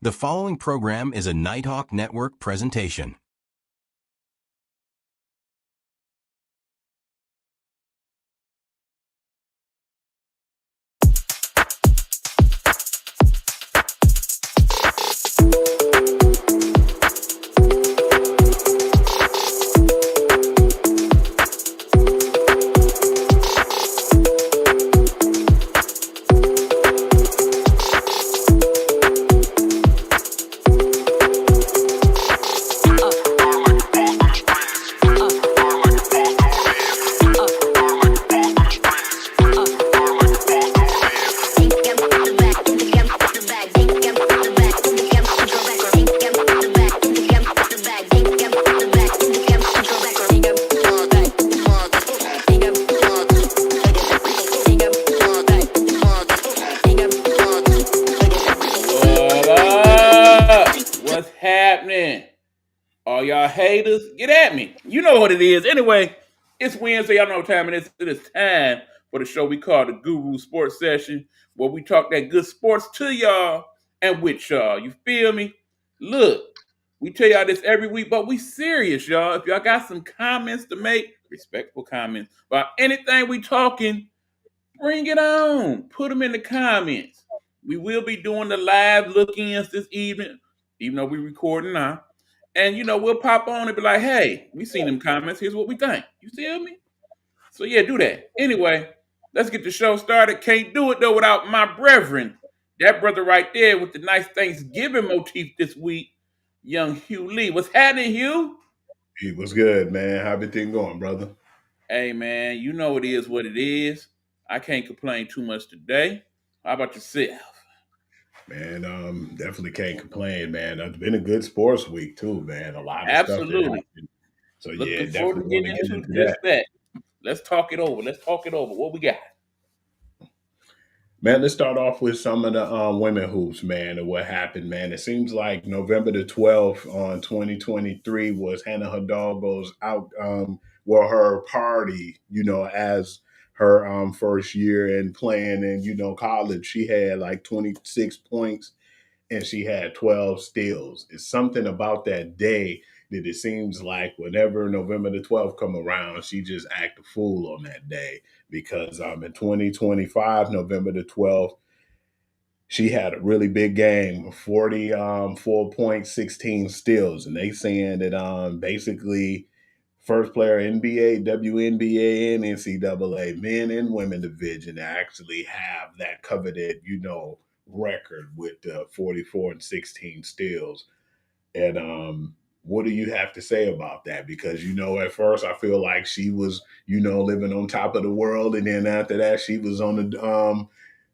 The following program is a Nighthawk Network presentation. What's happening? All y'all haters, get at me. You know what it is. Anyway, it's Wednesday. Y'all know what time it is. It is time for the show we call the Guru Sports Session, where we talk that good sports to y'all and with y'all. You feel me? Look, we tell y'all this every week, but we serious, y'all. If y'all got some comments to make, respectful comments about anything we talking, bring it on. Put them in the comments. We will be doing the live look-ins this evening, even though we're recording now. And, we'll pop on and be like, hey, we seen them comments. Here's what we think. You feel me? So, yeah, do that. Anyway, let's get the show started. Can't do it, though, without my brethren. That brother right there with the nice Thanksgiving motif this week, young Hugh Lee. What's happening, Hugh? Hey, what's good, man? How everything going, brother? Hey, man, you know it is what it is. I can't complain too much today. How about yourself? Man, definitely can't complain, man. It's been a good sports week too, man. A lot of stuff that Absolutely. happened. So yeah, Looking forward to definitely want to getting get into into just that. that. Let's talk it over. What we got? Man, let's start off with some of the women hoops, man, and what happened, man. It seems like November the 12th on 2023 was Hannah Hidalgo's her party, as her first year in playing in, college. She had like 26 points and she had 12 steals. It's something about that day that it seems like whenever November the 12th come around, she just act a fool on that day because in 2025, November the 12th, she had a really big game, 44 points, 16 steals. And they saying that basically first player NBA, WNBA, and NCAA men and women division to actually have that coveted, record with 44 and 16 steals. And what do you have to say about that? Because at first I feel like she was, living on top of the world, and then after that she was on the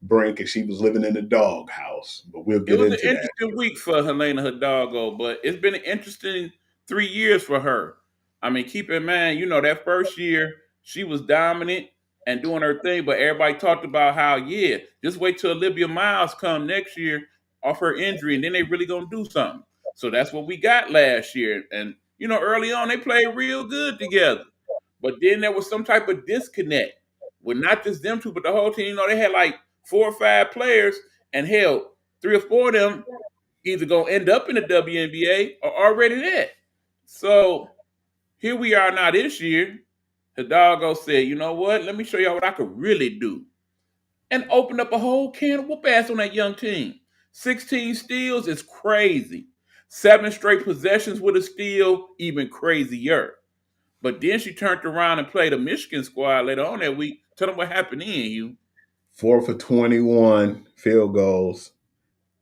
brink and she was living in the doghouse. But we'll It get was an into that. interesting week for Helena Hidalgo, but it's been an interesting 3 years for her. I mean, keep in mind, that first year she was dominant and doing her thing, but everybody talked about how, yeah, just wait till Olivia Miles come next year off her injury, and then they really gonna do something. So that's what we got last year. And early on they played real good together. But then there was some type of disconnect with not just them two, but the whole team. They had like 4 or 5 players, and hell, 3 or 4 of them either gonna end up in the WNBA or already there. So here we are now this year. Hidalgo said, you know what? Let me show y'all what I could really do. And opened up a whole can of whoop ass on that young team. 16 steals is crazy. 7 straight possessions with a steal, even crazier. But then she turned around and played a Michigan squad later on that week. Tell them what happened then, you. 4 for 21 field goals,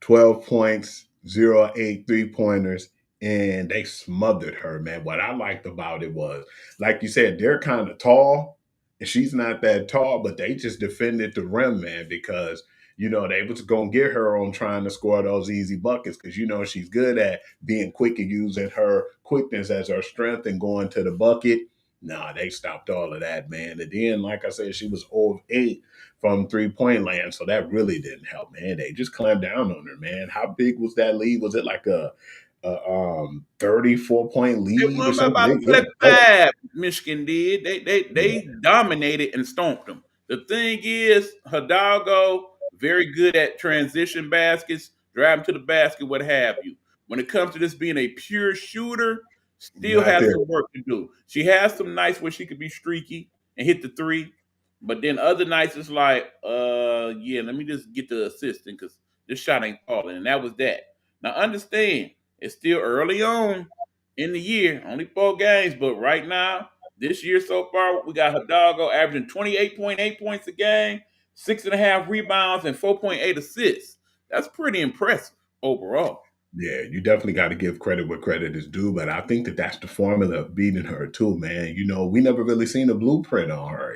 12 points, 0 8 3 pointers, and they smothered her, man. What I liked about it was, like you said, they're kind of tall, and she's not that tall, but they just defended the rim, man, because they was gonna get her on trying to score those easy buckets because she's good at being quick and using her quickness as her strength and going to the bucket. Nah, they stopped all of that, man. And then, like I said, she was 0 8 from 3 point land. So that really didn't help, man. They just clamped down on her, man. How big was that lead? Was it like a 34-point It lead or won by something? about It was close. 35. Michigan did. They Yeah. dominated and stomped them. The thing is, Hidalgo very good at transition baskets, drive him to the basket, what have you. When it comes to this being a pure shooter, still Not has there. some work to do. She has some nights where she could be streaky and hit the three, but then other nights it's like, yeah, let me just get the assistant because this shot ain't falling, and that was that. Now understand, it's still early on in the year, only 4 games, but right now, this year so far, we got Hidalgo averaging 28.8 points a game, 6.5 rebounds, and 4.8 assists. That's pretty impressive overall. Yeah, you definitely got to give credit where credit is due, but I think that that's the formula of beating her too, man. We never really seen a blueprint on her,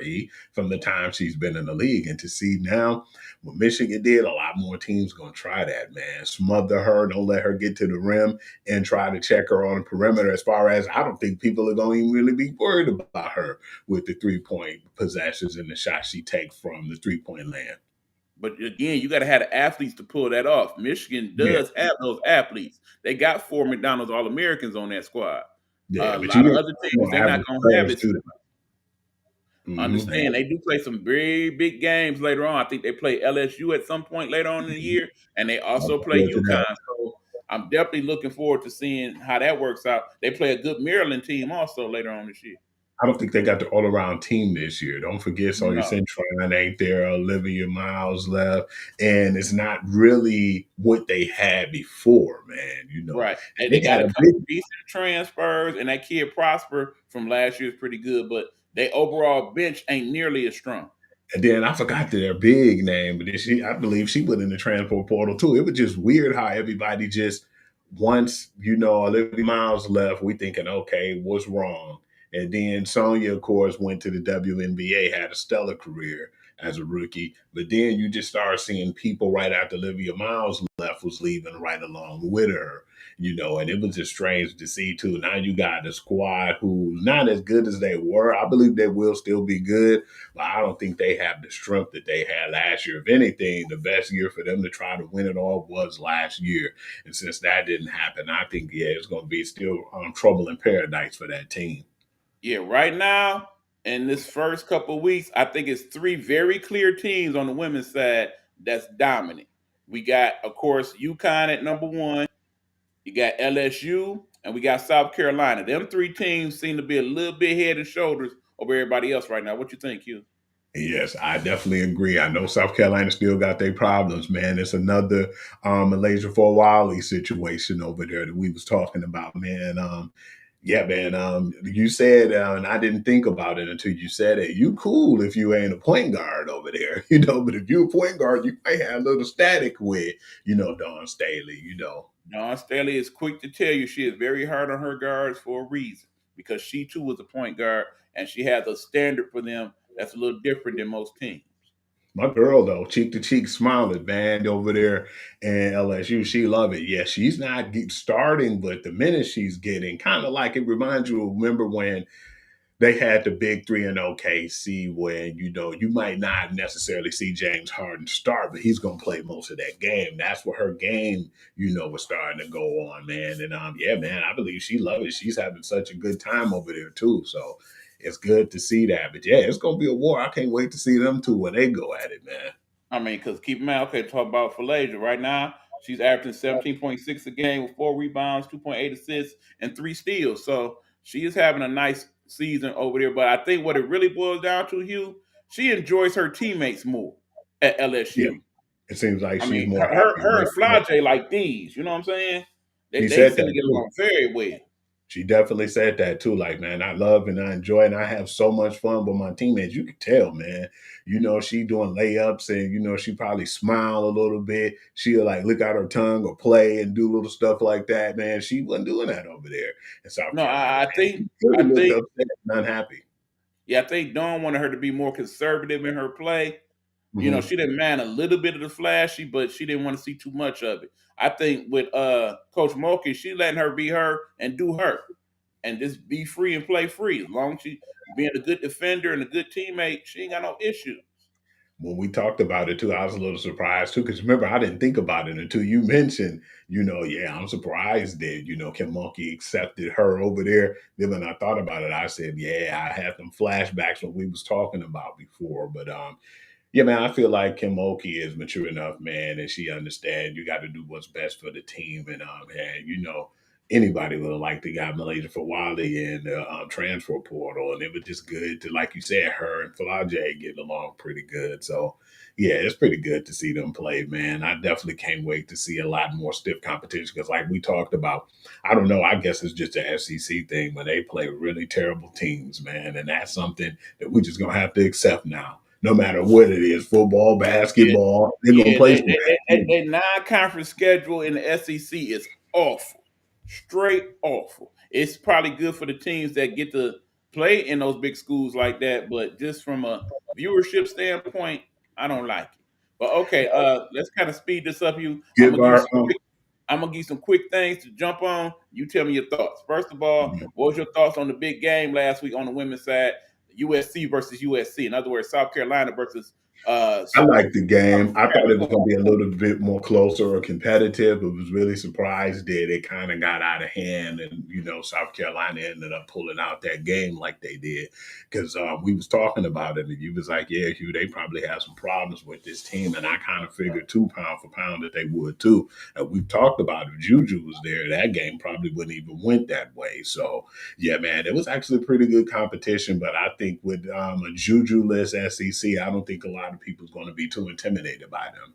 from the time she's been in the league, and to see now what Michigan did, a lot more teams gonna try that, man. Smother her, don't let her get to the rim, and try to check her on the perimeter. As far as I don't think people are gonna even really be worried about her with the 3-point possessions and the shots she takes from the 3-point land. But again, you got to have the athletes to pull that off. Michigan Yeah, does have those athletes. They got 4 McDonald's All Americans on that squad. yeah, A but you lot of need other teams, more they're not average going to have players it. too. Mm-hmm. Understand, they do play some very big games later on. I think they play LSU at some point later on in the year, and they I'll also play forward to that. UConn. So I'm definitely looking forward to seeing how that works out. They play a good Maryland team also later on this year. I don't think they got the all around team this year. Don't forget Sawyer No, Centron ain't there, Olivia Miles left, and it's not really what they had before, man. right. They They got got a a big couple decent transfers, and that kid Prosper from last year is pretty good, but they overall bench ain't nearly as strong. And then I forgot their big name, but then I believe she went in the transport portal too. It was just weird how everybody just once, Olivia Miles left, we thinking, okay, what's wrong? And then Sonya, of course, went to the WNBA, had a stellar career as a rookie. But then you just start seeing people right after Olivia Miles left was leaving right along with her. And it was just strange to see too. Now you got a squad who's not as good as they were. I believe they will still be good, but I don't think they have the strength that they had last year. If anything, the best year for them to try to win it all was last year. And since that didn't happen, I think, yeah, it's going to be still trouble in paradise for that team. Yeah, right now, in this first couple of weeks, I think it's 3 very clear teams on the women's side that's dominant. We got, of course, UConn at number 1. You got LSU, and we got South Carolina. Them 3 teams seem to be a little bit head and shoulders over everybody else right now. What you think, Hugh? Yes, I definitely agree. I know South Carolina still got their problems, man. It's another Malaysia for Wally situation over there that we was talking about, man. Yeah, man. You said, and I didn't think about it until you said it. You cool if you ain't a point guard over there, But if you a point guard, you might have a little static with, Dawn Staley. Dawn Staley is quick to tell you she is very hard on her guards for a reason because she too was a point guard and she has a standard for them that's a little different than most teams. My girl though, cheek to cheek, smiling, man, over there in LSU, she love it. Yeah, she's not starting, but the minutes she's getting, kind of like it reminds you. Remember when they had the big three in OKC when, you might not necessarily see James Harden start, but he's going to play most of that game. That's where her game, was starting to go on, man. And yeah, man, I believe she loves it. She's having such a good time over there too. So it's good to see that. But yeah, it's going to be a war. I can't wait to see them two when they go at it, man. I mean, because keep in mind, okay, talk about Falaja. Right now, she's averaging 17.6 a game with 4 rebounds, 2.8 assists, and 3 steals. So she is having a nice season over there. But I think what it really boils down to, Hugh, she enjoys her teammates more at Yeah, LSU. it seems like I she's mean, more her and happy. Flage like these. You know what I'm saying? She They said seem to that get too. along very well. She definitely said that too. Like, man, I love and I enjoy and I have so much fun with my teammates. You can tell, man. She doing layups and she probably smile a little bit. She'll like lick out her tongue or play and do little stuff like that, man. She wasn't doing that over there in South No, Carolina, I man. think She really I looked think upset and unhappy. yeah, I think Dawn wanted her to be more conservative in her play. Hmm. She didn't mind a little bit of the flashy, but she didn't want to see too much of it. I think with Coach Mulkey, she letting her be her and do her and just be free and play free. As long as she being a good defender and a good teammate, she ain't got no issue. When we talked about it too, I was a little surprised too, because remember, I didn't think about it until you mentioned, yeah, I'm surprised that, Kim Mulkey accepted her over there. Then when I thought about it, I said, yeah, I had some flashbacks when we was talking about before. But Yeah, man, I feel like Kim Mulkey is mature enough, man, and she understands you got to do what's best for the team. And anybody would have liked the guy Malaysia Fawali in the transfer portal, and it was just good to, like you said, her and Falajay getting along pretty good. So, yeah, it's pretty good to see them play, man. I definitely can't wait to see a lot more stiff competition because, like we talked about, I don't know, I guess it's just a SEC thing, but they play really terrible teams, man, and that's something that we're just gonna have to accept now no matter what it is, football, Yeah, basketball, they're gonna yeah. play some bad teams. They non-conference schedule in the SEC is awful, straight awful. It's probably good for the teams that get to play in those big schools like that, but just from a viewership standpoint, I don't like it. But okay, let's kind of speed this up. Give our I'm gonna give you some quick things to jump on. You tell me your thoughts. First of all, what was your thoughts on the big game last week on the women's side? USC versus USC. In other words, South Carolina versus I like the game. I thought it was going to be a little bit more closer or competitive. It was really surprised that it kind of got out of hand, and South Carolina ended up pulling out that game like they did because we was talking about it, and you was like, "Yeah, Hugh, they probably have some problems with this team," and I kind of figured too, pound for pound, that they would too. And we've talked about if Juju was there, that game probably wouldn't even went that way. So yeah, man, it was actually pretty good competition, but I think with a Juju-less SEC, I don't think a lot of people's going to be too intimidated by them.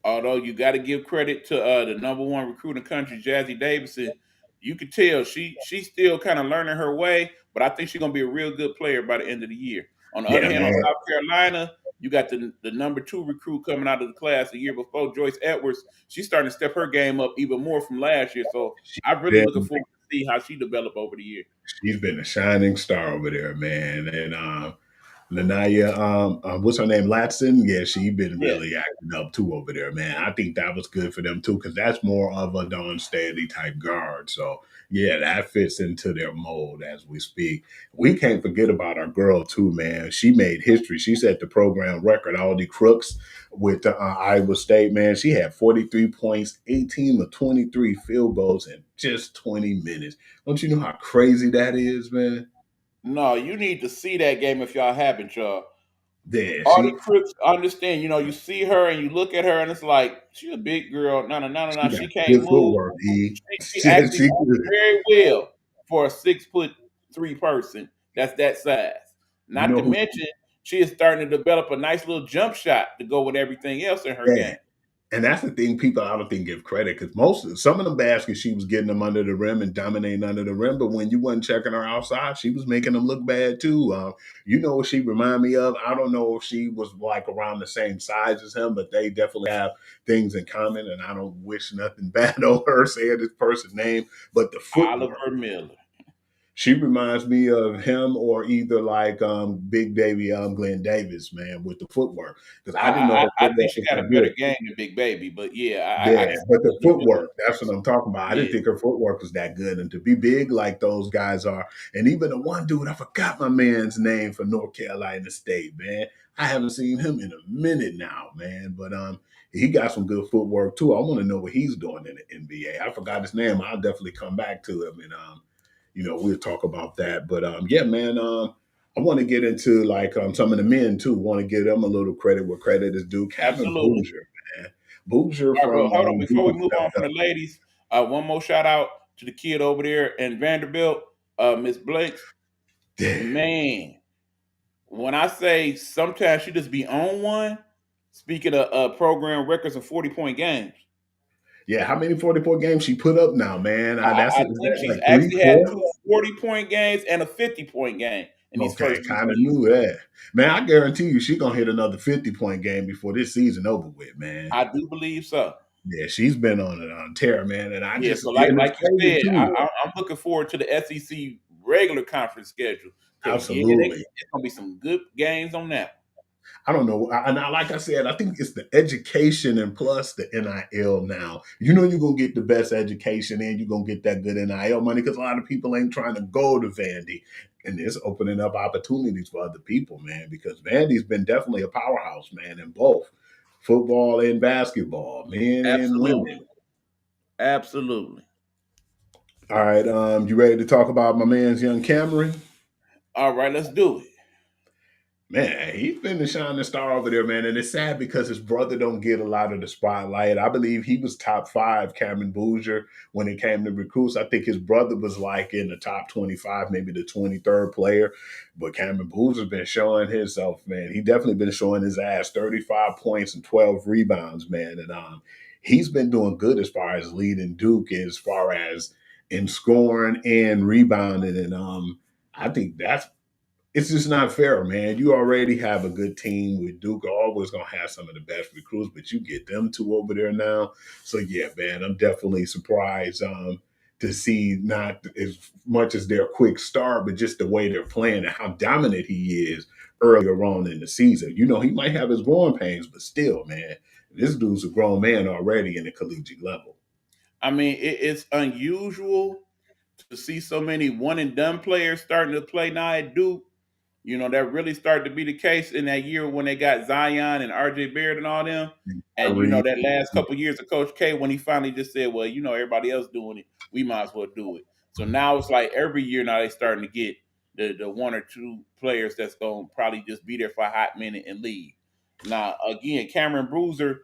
Although you got to give credit to the number one recruit in the country, Jazzy Davidson. You could tell she's still kind of learning her way, but I think she's gonna be a real good player by the end of the year. On the other Yeah, hand, on man. South Carolina, you got the number two recruit coming out of the class the year before, Joyce Edwards. She's starting to step her game up even more from last year. So I'm really looking She's forward to see how she develop over the year. she's been a shining star over there, man. And Lanaya, what's her name? Latson. Yeah, she been Yeah. really acting up too over there, man. I think that was good for them too, because that's more of a Don Stanley type guard. So yeah, that fits into their mold as we speak. We can't forget about our girl too, man. She made history. She set the program record. Aldi Crooks with Iowa State, man. She had 43 points, 18 of 23 field goals in just 20 minutes. Don't you know how crazy that is, man? No, you need to see that game if y'all haven't, y'all. Yeah, Audie Crooks, I understand. You see her and you look at her and it's like she's a big girl. No, no, no, no, no. she got She can't good move. footwork, E. She actually She moves very well for a 6'3" person that's that size. you Not know to who mention, she is starting to develop a nice little jump shot to go with everything else in her yeah. game. And that's the thing people I don't think give credit because some of them baskets she was getting them under the rim and dominating under the rim, but when you wasn't checking her outside, she was making them look bad too. You know what she remind me of? I don't know if she was like around the same size as him, but they definitely have things in common. And I don't wish nothing bad on her saying this person's name, but the footwork. Oliver Miller. She reminds me of him or either like Big Baby Glenn Davis, man, with the footwork. Because I didn't know her I think footwork she was got a that better good. game than Big Baby, but yeah, Yeah, I can see but what the you mean. footwork, that's what I'm talking about. I didn't Yeah. think her footwork was that good. And to be big like those guys are, and even the one dude, I forgot my man's name for North Carolina State, man. I haven't seen him in a minute now, man. But he got some good footwork too. I want to know what he's doing in the NBA. I forgot his name. I'll definitely come back to him and we'll talk about that. But yeah, man, I want to get into like some of the men too. Want to give them a little credit where credit is due. Kevin Absolutely. Boozer, man. Boozer All right, from bro. Hold on. Before we Duke move on stepped from up. the ladies, one more shout out to the kid over there in Vanderbilt, Miss Blanks. Yeah. Man, when I say sometimes she just be on one, speaking of program records of 40-point games, Yeah, how many 40-point games she put up now, man? I Is think that she's like three, actually had four? two 40-point games and a 50-point game in these Okay, first two kind of seasons. knew that. Man, I guarantee you she gonna hit another 50-point game before this season over with, man. I do believe so. Yeah, she's been on it on tear, man. And I Yeah, just so and it's like you crazy said, too. I'm looking forward to the SEC regular conference schedule because Absolutely. it's gonna be some good games on that. I don't know. Like I said, I think it's the education and plus the NIL now. You know, you're going to get the best education and you're going to get that good NIL money because a lot of people ain't trying to go to Vandy. And it's opening up opportunities for other people, man, because Vandy's been definitely a powerhouse, man, in both football and basketball, men and Absolutely. women. Absolutely. All right. You ready to talk about my man's young Cameron? All right, let's do it. Man, he's been the shining star over there, man. And it's sad because his brother don't get a lot of the spotlight. I believe he was top five, Cameron Boozer, when it came to recruits. I think his brother was like in the top 25, maybe the 23rd player. But Cameron Boozer's been showing himself, man. He definitely been showing his ass, 35 points and 12 rebounds, man. And he's been doing good as far as leading Duke, as far as in scoring and rebounding. And I think that's it's just not fair, man. You already have a good team with Duke. Always gonna have some of the best recruits, but you get them two over there now. So yeah, man, I'm definitely surprised to see not as much as their quick start, but just the way they're playing and how dominant he is earlier on in the season. You know, he might have his growing pains, but still, man, this dude's a grown man already in the collegiate level. I mean, it's unusual to see so many one and done players starting to play now at Duke. You know, that really started to be the case in that year when they got Zion and RJ Barrett and all them. And, you know, Kyrie, that last couple of years of Coach K, when he finally just said, well, you know, everybody else doing it, we might as well do it. So now it's like every year now they starting to get the one or two players that's going to probably just be there for a hot minute and leave. Now, again, Cameron Bruiser,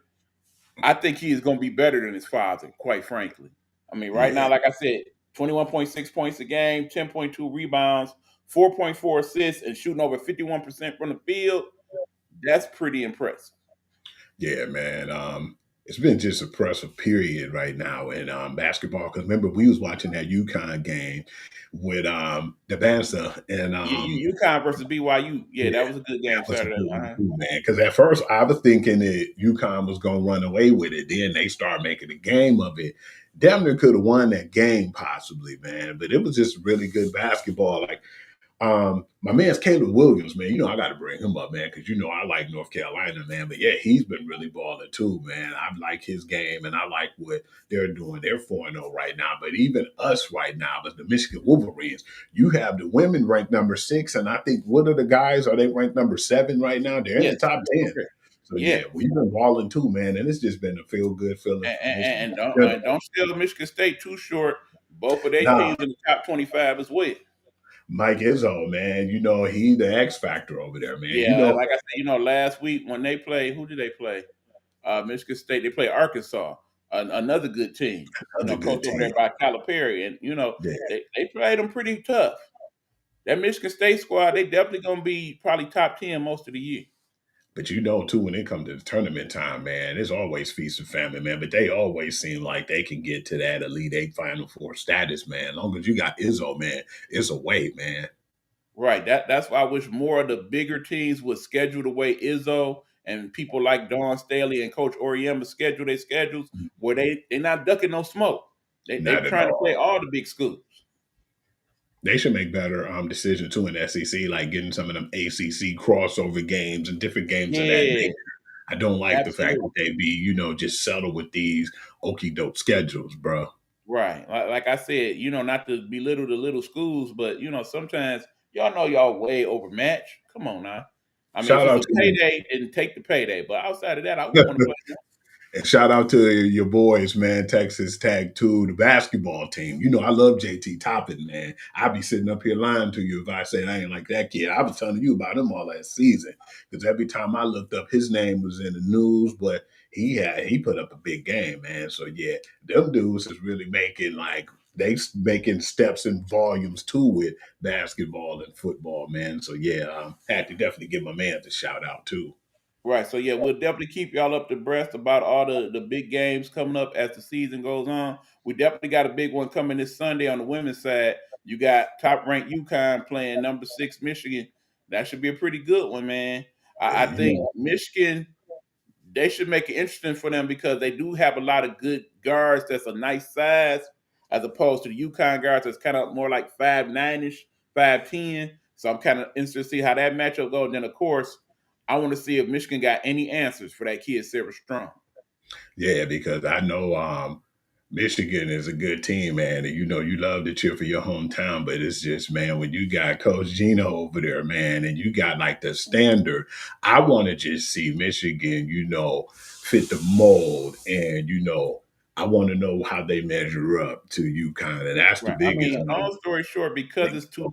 I think he is going to be better than his father, quite frankly. I mean, right yeah. now, like I said, 21.6 points a game, 10.2 rebounds, 4.4 assists, and shooting over 51% from the field. That's pretty impressive. Yeah, man. It's been just oppressive period right now in basketball. Because remember, we was watching that UConn game with the Bansa and UConn versus BYU. Yeah, yeah, that was a good that game was a Saturday. good one Uh-huh. too, man. Because at first I was thinking that UConn was gonna run away with it. Then they started making a game of it. Damn near could have won that game possibly, man. But it was just really good basketball. Like my man's Caleb Williams, man. You know, I got to bring him up, man, because you know I like North Carolina, man. But yeah, he's been really balling too, man. I like his game, and I like what they're doing. They're 4-0 right now. But even us right now, as the Michigan Wolverines, you have the women ranked number 6, and I think what are the guys? Are they ranked number 7 right now? They're in the Yes. top 10. Okay. So Yeah. yeah, we've been balling too, man, and it's just been a feel good feeling And, for and, Michigan. and don't and don't steal Michigan State too short. Both of their Nah, teams in the top 25 as well. Mike Izzo, man, you know he the X factor over there, man. You Yeah, know, like I said, you know, last week when they played, who did they play? Michigan State. They play Arkansas, another good team. You another know, good coached over team. there by Calipari, and you know Yeah. they played them pretty tough. That Michigan State squad, they definitely gonna be probably top 10 most of the year. But you know, too, when it comes to the tournament time, man, it's always feast and famine, man. But they always seem like they can get to that Elite Eight Final Four status, man. As long as you got Izzo, man, it's a way, man. Right. That's why I wish more of the bigger teams would schedule the way Izzo and people like Don Staley and Coach Oriema schedule their schedules where they're not ducking no smoke. They Not at trying to play all. all the big schools. They should make better decisions too in the SEC, like getting some of them ACC crossover games and different games of that Yeah, nature. I don't like the fact absolutely. that they be, you know, just settle with these okey doke schedules, bro. Right. Like I said, you know, not to belittle the little schools, but you know, sometimes y'all know y'all way overmatched. Come on now. I mean, if Shout it's out a to payday, then take the payday. But outside of that, I wouldn't want to you. play them. And shout out to your boys, man, Texas Tag 2, the basketball team. You know, I love JT Toppin, man. I'd be sitting up here lying to you if I said I ain't like that kid. I was telling you about him all last season because every time I looked up, his name was in the news, but he put up a big game, man. So yeah, them dudes is really making making steps and volumes too with basketball and football, man. So yeah, had to definitely give my man the shout out too. Right. So yeah, we'll definitely keep y'all up to breast about all the big games coming up as the season goes on. We definitely got a big one coming this Sunday on the women's side. You got top ranked UConn playing number 6 Michigan. That should be a pretty good one, man. I You think know, Michigan, they should make it interesting for them because they do have a lot of good guards that's a nice size, as opposed to the UConn guards that's kind of more like 5'9" ish, 5'10". So I'm kind of interested to see how that matchup goes. And then of course, I want to see if Michigan got any answers for that kid Sarah Strong. yeah, because I know Michigan is a good team, man, and you know you love to cheer for your hometown, but it's just, man, when you got Coach Gino over there, man, and you got like the standard, I want to just see Michigan, you know, fit the mold, and you know, I want to know how they measure up to UConn, and that's the Right. I biggest mean, long story short, because thing.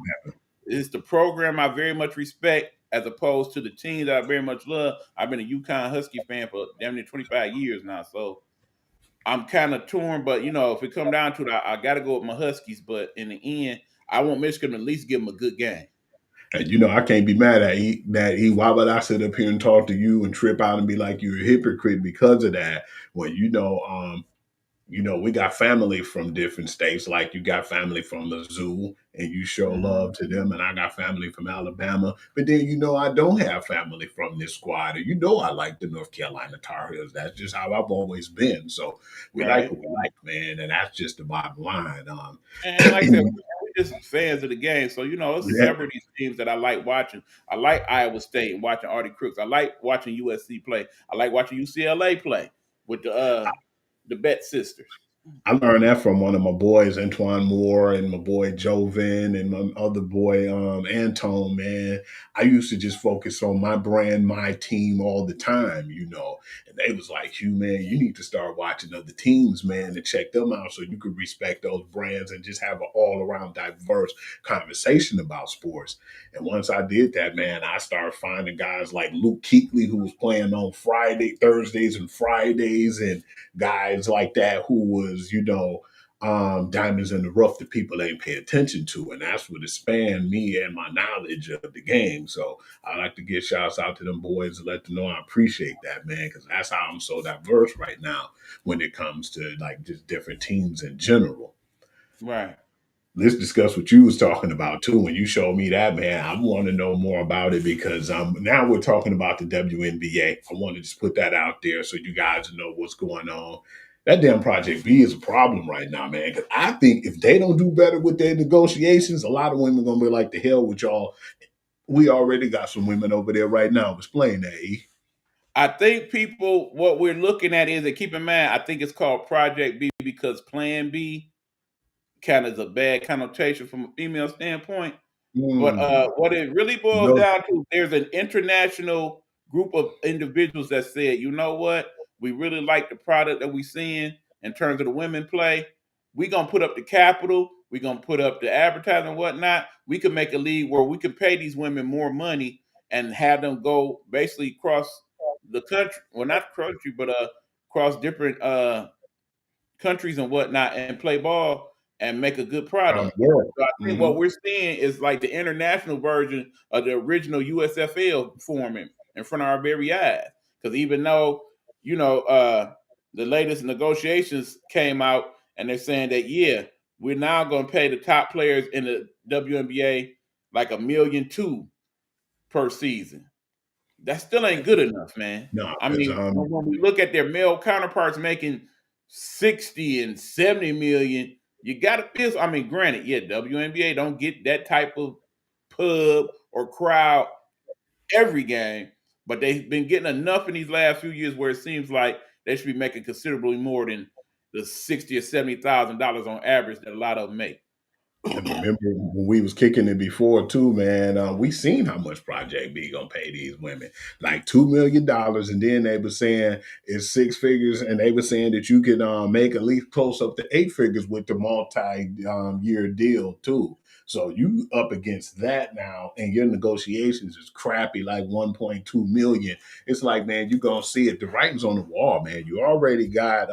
it's the program I very much respect. as opposed to the team that I very much love. I've been a UConn Husky fan for damn near 25 years now, so I'm kind of torn. But if it come down to it, I got to go with my Huskies. But in the end, I want Michigan to at least give them a good game. And I can't be mad at that. Why would I sit up here and talk to you and trip out and be like you're a hypocrite because of that? When we got family from different states, like you got family from Mizzou, and you show love to them, and I got family from Alabama. But then I don't have family from this squad, and I like the North Carolina Tar Heels. That's just how I've always been. So we like Right. what we like, man, and that's just the bottom line. And like I said, we're just fans of the game. So, it's Yeah. several of these teams that I like watching. I like Iowa State and watching Artie Crooks. I like watching USC play. I like watching UCLA play with the Bet sisters. I learned that from one of my boys, Antoine Moore, and my boy Joven, and my other boy, Antone, man. I used to just focus on my brand, my team all the time, And they was like, "You, man, you need to start watching other teams, man, and check them out so you could respect those brands and just have an all-around diverse conversation about sports." And once I did that, man, I started finding guys like Luke Kuechly, who was playing on Thursdays and Fridays, and guys like that who was, diamonds in the rough that people ain't pay attention to. And that's what expand me and my knowledge of the game. So I like to give shouts out to them boys and let them know I appreciate that, man, because that's how I'm so diverse right now when it comes to like just different teams in general. Right. Let's discuss what you was talking about too. When you showed me that, man, I want to know more about it because now we're talking about the WNBA. I want to just put that out there so you guys know what's going on. That damn Project B is a problem right now, man. Because I think if they don't do better with their negotiations, a lot of women are gonna be like, "The hell with y'all." We already got some women over there right now explain that. E. I think what we're looking at is that, keep in mind, I think it's called Project B because Plan B kind of is a bad connotation from a female standpoint. But what it really boils No, down to, there's an international group of individuals that said, you know what, we really like the product that we're seeing in terms of the women play. We're going to put up the capital. We're going to put up the advertising and whatnot. We can make a league where we can pay these women more money and have them go basically across the country. Well, not country, but across different countries and whatnot and play ball and make a good product. yeah. So I think Mhm. what we're seeing is like the international version of the original USFL forming in front of our very eyes. Because even though, the latest negotiations came out and they're saying that, yeah, we're now going to pay the top players in the WNBA like $1.2 million per season. That still ain't good enough, man. No, I because mean, when we look at their male counterparts making 60 and 70 million, you gotta feel. I mean, granted, yeah, WNBA don't get that type of pub or crowd every game, but they've been getting enough in these last few years where it seems like they should be making considerably more than the $60,000 or $70,000 on average that a lot of them make. and remember when we was kicking it before too, man. We seen how much Project B gonna pay these women, like $2 million, and then they were saying it's 6 figures, and they were saying that you could make at least close up to 8 figures with the multi-year deal too. So you up against that now, and your negotiations is crappy, like 1.2 million. It's like, man, you gonna see it. The writing's on the wall, man. You already got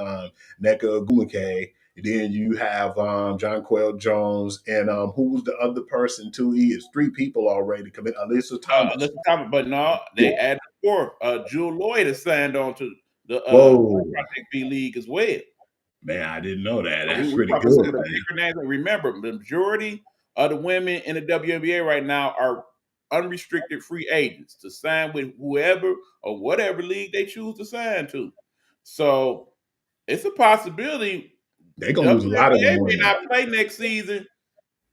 Nneka Ogwumike. Then you have Jonquel Jones, and who's the other person too? He is 3 people already commit. Alyssa Thomas. Listen, Thomas, but no, Yeah. they added four. Jewel Lloyd has signed on to the Whoa, Project B League as well. man, I didn't know that. So That's we pretty talking some good, of the man. bigger names. And remember, the majority of the women in the WNBA right now are unrestricted free agents to sign with whoever or whatever league they choose to sign to. So it's a possibility They're gonna lose a lot of them WNBA may women. not play next season,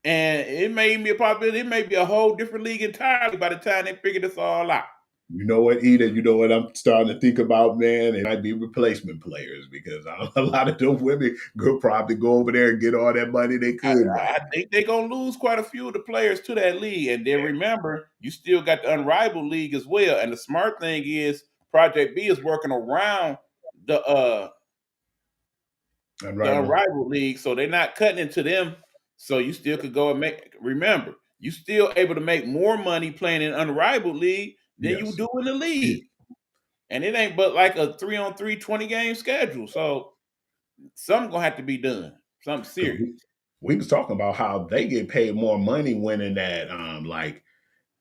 and it may be a possibility. It may be a whole different league entirely by the time they figure this all out. You know what, Eda? You know what I'm starting to think about, man? It might be replacement players because a lot of those women could probably go over there and get all that money they I, could right I now. think they're gonna lose quite a few of the players to that league. And then remember, you still got the unrivaled league as well. And the smart thing is Project B is working around the Unrivaled. unrivaled league, so they're not cutting into them. So you still could go and remember, you still able to make more money playing in unrivaled league than you Yes. do in the Yeah. league. And it ain't but like a 3-on-3 20-game schedule. So something gonna have to be done. Something 'Cause serious. we was talking about how they get paid more money winning that like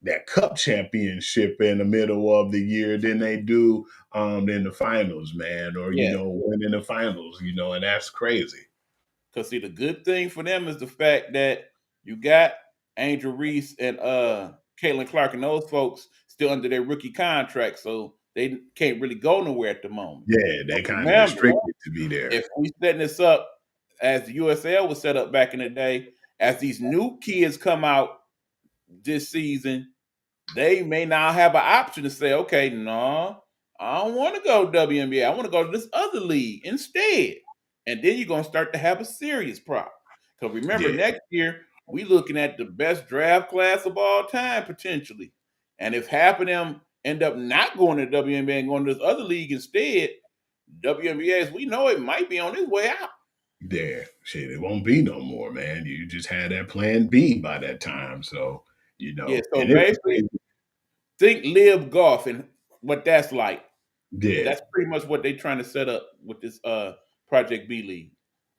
that cup championship in the middle of the year than they do in the finals, man, or Yeah. winning the finals, and that's crazy. Because see, the good thing for them is the fact that you got Angel Reese and Caitlin Clark and those folks still under their rookie contract, so they can't really go nowhere at the moment. Yeah, But they kind of remember, restricted to be there. if we setting this up as the USL was set up back in the day, as these new kids come out this season, they may now have an option to say, okay, no, I don't want to go WNBA. I want to go to this other league instead. And then you're going to start to have a serious problem. Because remember, Yeah, next year, we looking at the best draft class of all time, potentially. And if half of them end up not going to WNBA and going to this other league instead, WNBA, as we know it, might be on its way out. there. Shit, it won't be no more, man. You just had that plan B by that time. So, Yeah, so and it was basically, think live golf and what that's like. yeah. That's pretty much what they're trying to set up with this Project B League.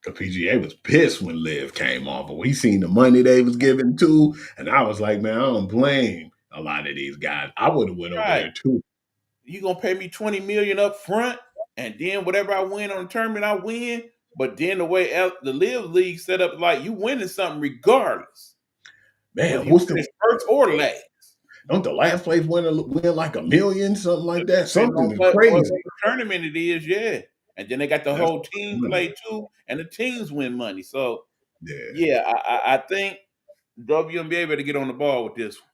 The PGA was pissed when Liv came off, but we seen the money they was giving too, and I was like, man, I don't blame a lot of these guys. I would have went over Right. there too. You gonna pay me 20 million up front, and then whatever I win on the tournament, I win. But then the way the Live League set up, like you winning something regardless. Man, Whether you what's finish first or last. don't the last place win like $1 million, something like that? Depending on Something what crazy. tournament it is, yeah. And then they got the That's whole team money. play too, and the teams win money. So Yeah. yeah, I think WNBA better get on the ball with this one.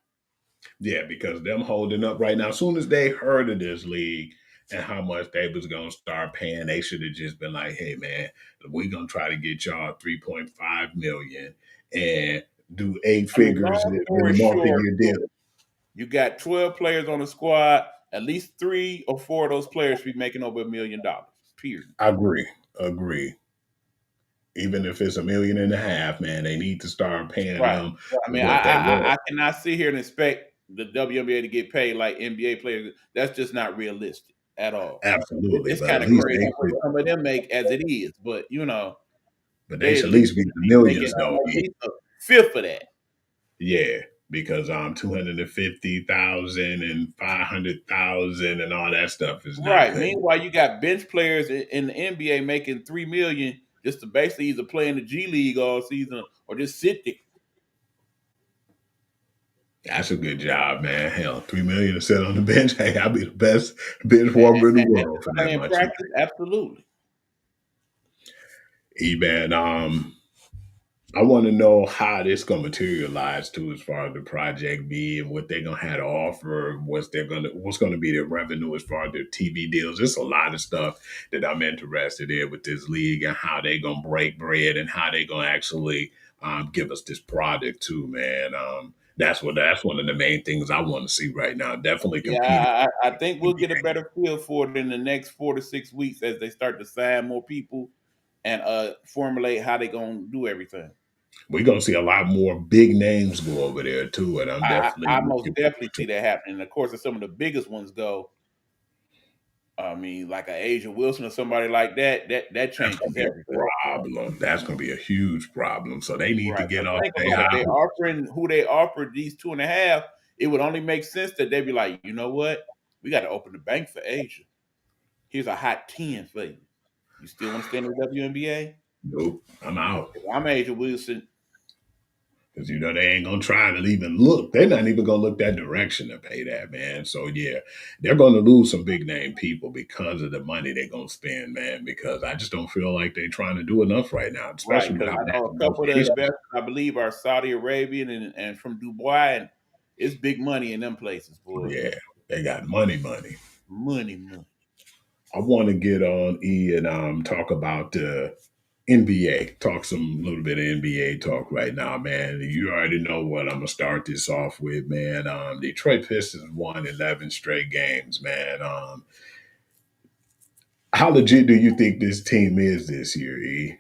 Yeah, because them holding up right now, as soon as they heard of this league and how much they was gonna start paying, they should have just been like, hey man, we're gonna try to get y'all 3.5 million and do 8 figures in Long a story short, multi-year deal. you got 12 players on the squad. At least 3 or 4 of those players should be making over $1 million. Period. Agree. Even if it's 1.5 million, man, they need to start paying Right. them I mean, what they I want. cannot sit here and expect the WNBA to get paid like NBA players. That's just not realistic at all. Absolutely, It's but kind at of least crazy what some of them make as it is, but they should at least be the making millions though. at least a fifth of that. Yeah, because 250,000 and 500,000 and all that stuff is not Right. good. Meanwhile, you got bench players in the NBA making $3 million just to basically either play in the G League all season or just sit there. That's a good job, man. Hell, 3 million to sit on the bench. Hey, I'll be the best bench warmer in the world for that In much. practice, absolutely. Man, I want to know how this gonna materialize too, as far as the project B and what they're gonna have to offer, what's gonna be their revenue as far as their TV deals. There's a lot of stuff that I'm interested in with this league and how they gonna break bread and how they gonna actually give us this product too, man. That's one of the main things I want to see right now. Definitely competing. Yeah, I think we'll get a better feel for it in the next 4 to 6 weeks as they start to sign more people and formulate how they're gonna do everything. We're gonna see a lot more big names go over there too, and I'm I most looking definitely forward to see that happening. Of course, if some of the biggest ones go, I mean, like an Asia Wilson or somebody like that, that changes everything. problem. That's gonna be a huge problem. So they need to Right. get But off think their about it. high They horse. offering who they offered these 2.5. It would only make sense that they'd be like, you know what? We got to open the bank for Asia. Here's a hot 10 for you. You still want to stay in the WNBA? Nope, I'm out. If I'm Asia Wilson. Because they ain't gonna try to even look. They're not even gonna look that direction to pay that, man. So yeah, they're gonna lose some big name people because of the money they're gonna spend, man. Because I just don't feel like they're trying to do enough right now, Right. especially Because without I know a having couple of the those issues. investors, I believe, are Saudi Arabian and from Dubai, and it's big money in them places, boy. Yeah, they got money. Money. I want to get on E and talk about the NBA. Talk some little bit of NBA talk right now, man. You already know what I'm gonna start this off with, man. Detroit Pistons won 11 straight games, man. How legit do you think this team is this year, E?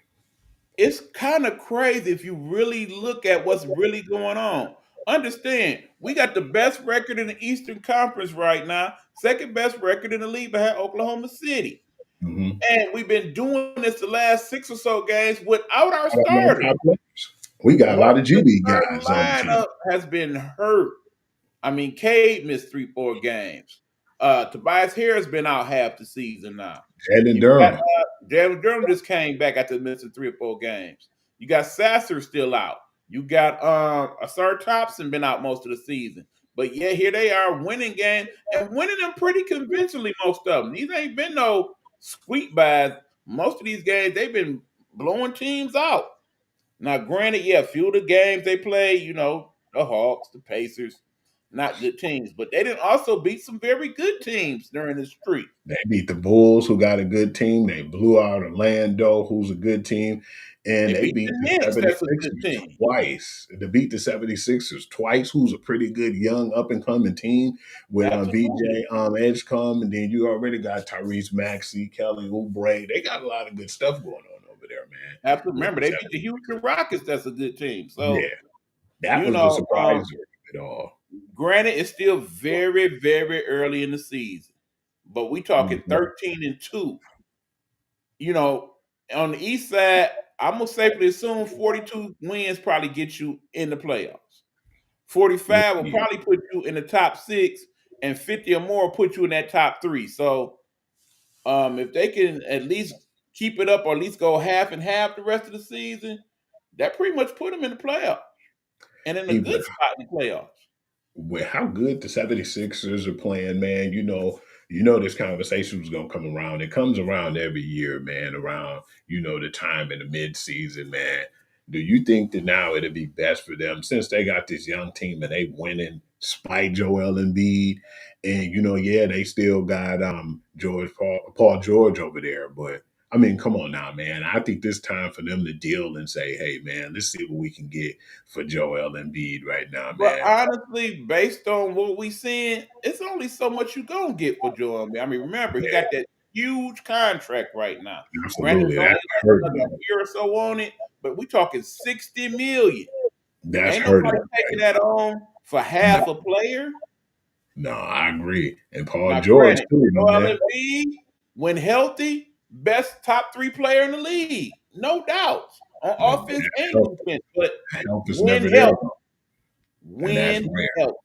It's kind of crazy if you really look at what's really going on. understand, we got the best record in the Eastern Conference right now, second best record in the league behind Oklahoma City. Mm-hmm. And we've been doing this the last 6 or so games without our starters. We got a lot Most of G of the League starting guys on the team. lineup has been hurt. I mean, Cade missed 3-4 games. Tobias Harris been out half the season now. Jalen You got Durham. Jalen Durham just came back after missing 3 or 4 games. You got Sasser still out. You got Asar Thompson been out most of the season. But yeah, here they are winning games and winning them pretty convincingly, most of them. These ain't been no squeak bys. Most of these games, they've been blowing teams out. Now, granted, yeah, a few of the games they play, you know, the Hawks, the Pacers, not good teams, but they didn't also beat some very good teams during this streak. They beat the Bulls, who got a good team. They blew out Orlando, who's a good team. And They they beat beat the the Knicks, that's a good 76ers team. twice. They beat the 76ers twice, who's a pretty good young up-and-coming team with Absolutely. VJ Edgecombe. And then you already got Tyrese Maxey, Kelly Oubre. They got a lot of good stuff going on over there, man. Absolutely. With Remember, the they beat the Houston Rockets, that's a good team. Yeah, So, that you was the know, surprise of it all. granted, it's still very, very early in the season, but we talking Mhm. 13-2. You know, on the East side, I'm gonna safely assume 42 wins probably get you in the playoffs. 45 will Yeah. probably put you in the top 6, and 50 or more will put you in that top 3. So, if they can at least keep it up or at least go half and half the rest of the season, that pretty much put them in the playoffs and in a Even good spot in the playoffs. with how good the 76ers are playing, man, this conversation was gonna come around. It comes around every year, man, around, the time in the mid-season, man. Do you think that now it'd be best for them since they got this young team and they winning despite Joel Embiid? And yeah, they still got Paul George over there, but I mean, come on now, man. I think this time for them to deal and say, hey, man, let's see what we can get for Joel Embiid right now, But man. honestly, based on what we seeing, it's only so much you gonna get for Joel Embiid. I mean, remember he got that huge contract right now. Granted, Absolutely. it's only That's got hurting another them. year or so on it, but we talking 60 million. That's Ain't hurting nobody them. taking that on for half a player. No, I agree. And Paul Now, George granted, too, Joel man. Embiid, when healthy, best top 3 player in the league, no doubt, on But offense and help, defense. But help is when never there. healthy, And that's when rare. healthy.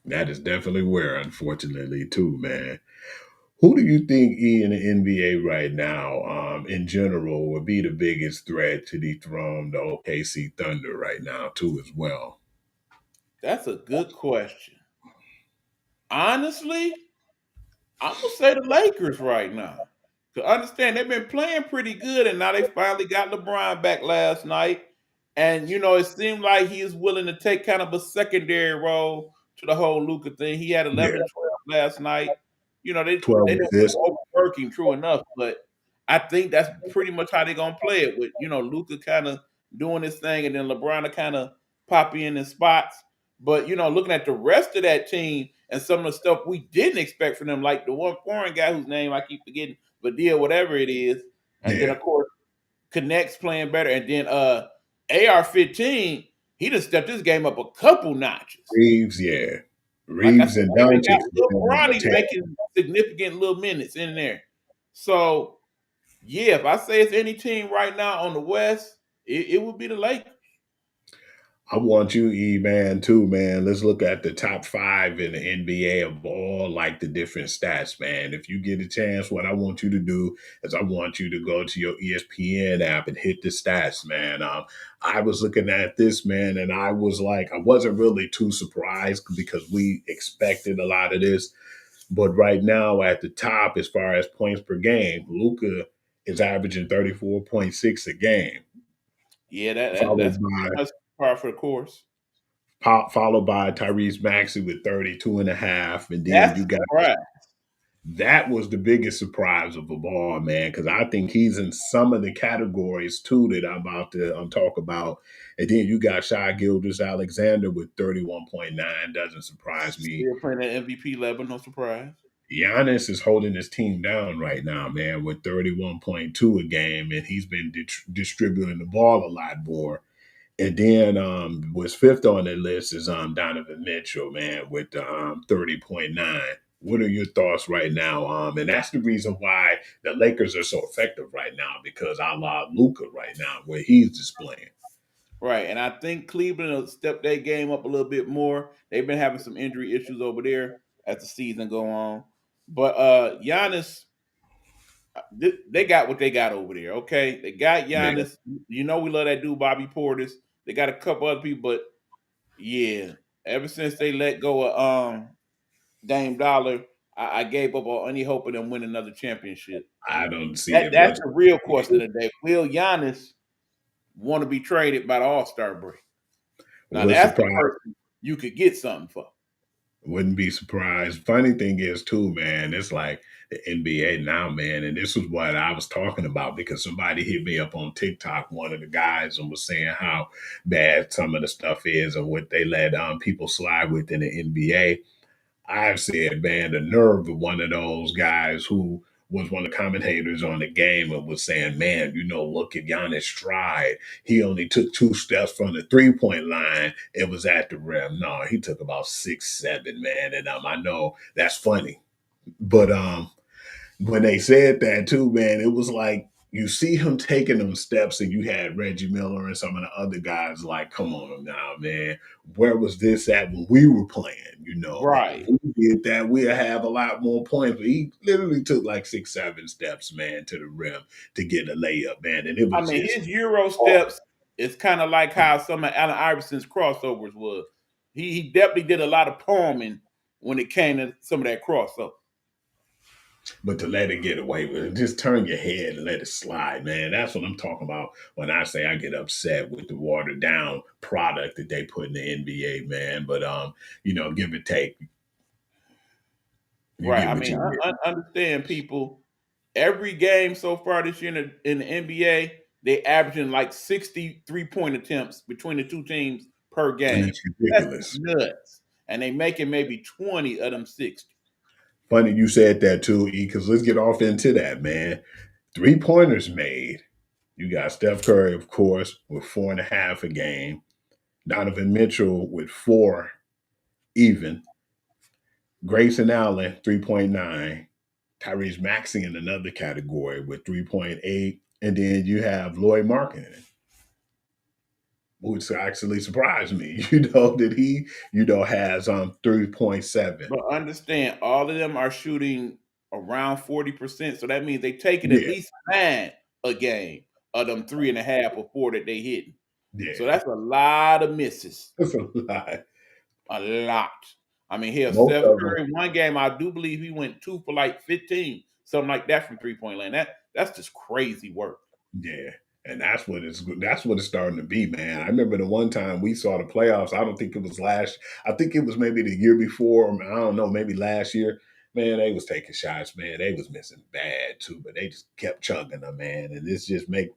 That is definitely where, unfortunately, too, man. Who do you think in the NBA right now, in general, would be the biggest threat to dethrone the OKC Thunder right now, too, as well? That's a good question. Honestly, I'm gonna say the Lakers right now. To understand, they've been playing pretty good, and now they finally got LeBron back last night. And it seemed like he is willing to take kind of a secondary role to the whole Luca thing. He had Yeah, 11 and 12 last night. They 12 don't assists. overwork him, true enough, but I think that's pretty much how they're gonna play it with Luca kind of doing his thing, and then LeBron to kind of pop in spots. But looking at the rest of that team and some of the stuff we didn't expect from them, like the one foreign guy whose name I keep forgetting, but deal whatever it is, and then Yeah. of course Connect's playing better, and then AR-15, he just stepped his game up a couple notches. Reeves, yeah. Like I Reeves said, and they even Doncic got is Lil on the Bronny tear. making significant little minutes in there. So yeah, if I say it's any team right now on the West, it would be the Lakers. I want you, E-Man, too, man. Let's look at the top 5 in the NBA of all, like, the different stats, man. If you get a chance, what I want you to do is I want you to go to your ESPN app and hit the stats, man. I was looking at this, man, and I was like, I wasn't really too surprised because we expected a lot of this. But right now, at the top, as far as points per game, Luka is averaging 34.6 a game, Yeah, followed that's by pretty much par for the course. followed by Tyrese Maxey with 32 and a half. And then That's you the got surprise. that was the biggest surprise of the ball, man, because I think he's in some of the categories too that I'm about to talk about. And then you got Shai Gilgeous Alexander with 31.9. Doesn't surprise me. Still playing at MVP level, no surprise. Giannis is holding his team down right now, man, with 31.2 a game, and he's been distributing the ball a lot more. And then was fifth on the list is Donovan Mitchell, man, with the 30.9. What are your thoughts right now? And that's the reason why the Lakers are so effective right now, because I love Luca right now, where he's displaying. Right, and I think Cleveland will step their game up a little bit more. They've been having some injury issues over there as the season go on. But Giannis, they got what they got over there. Okay, they got Yeah, Giannis. You know we love that dude Bobby Portis. They got a couple other people, but yeah, ever since they let go of Dame Dollar, I gave up on any hope of them winning another championship. I don't see That it that's much. the real question today. Will Giannis want to be traded by the All Star break? Now Would that's the surprise. person you could get something for. Wouldn't be surprised. Funny thing is, too, man, it's like the NBA now, man. And this is what I was talking about, because somebody hit me up on TikTok, one of the guys, and was saying how bad some of the stuff is, or what they let people slide with in the NBA. I've said, man, the nerve of one of those guys who was one of the commentators on the game and was saying, man, look at Giannis' stride. He only took 2 steps from the 3-point line. It was at the rim. No, he took about 6, 7, man. And I know that's funny. But when they said that too, man, it was like you see him taking them steps, and you had Reggie Miller and some of the other guys like, come on now, man, where was this at when we were playing? If Right. we did that, we'd have a lot more points. But he literally took like 6, 7 steps, man, to the rim to get a layup, man, and it I was mean, just his Euro steps is kind of like how some of Allen Iverson's crossovers was. He definitely did a lot of palming when it came to some of that crossover. But to let it get away with it, just turn your head and let it slide, man. That's what I'm talking about when I say I get upset with the watered down product that they put in the NBA, man. But give or take, you Right. get I what mean, you get. understand people. Every game so far this year in the NBA, they averaging like 63 point attempts between the two teams per And game. it's That's ridiculous. nuts. And they making maybe 20 of them 60. Funny you said that too, E, because let's get off into that, man. 3-pointers made. You got Steph Curry, of course, with 4.5 a game. Donovan Mitchell with 4 even. Grayson Allen, 3.9. Tyrese Maxey in another category with 3.8. And then you have Lloyd Marketing, which actually surprised me, that he, has 3.7. But understand, all of them are shooting around 40%. So that means they taking at Yeah, least 9 a game of them 3.5 or 4 that they hitting. So yeah. that's a lot of misses. That's a lot. A lot. I mean, hell, Most Steph of them, Curry, one game, I do believe he went 2 for like 15, something like that from 3-point land. That's just crazy work. yeah. And that's what it's starting to be, man. I remember the one time we saw the playoffs. I don't think it was I think it was maybe the year before, or I don't know, maybe last year. Man, they was taking shots, man. They was missing bad too, but they just kept chugging them, man. And this just makes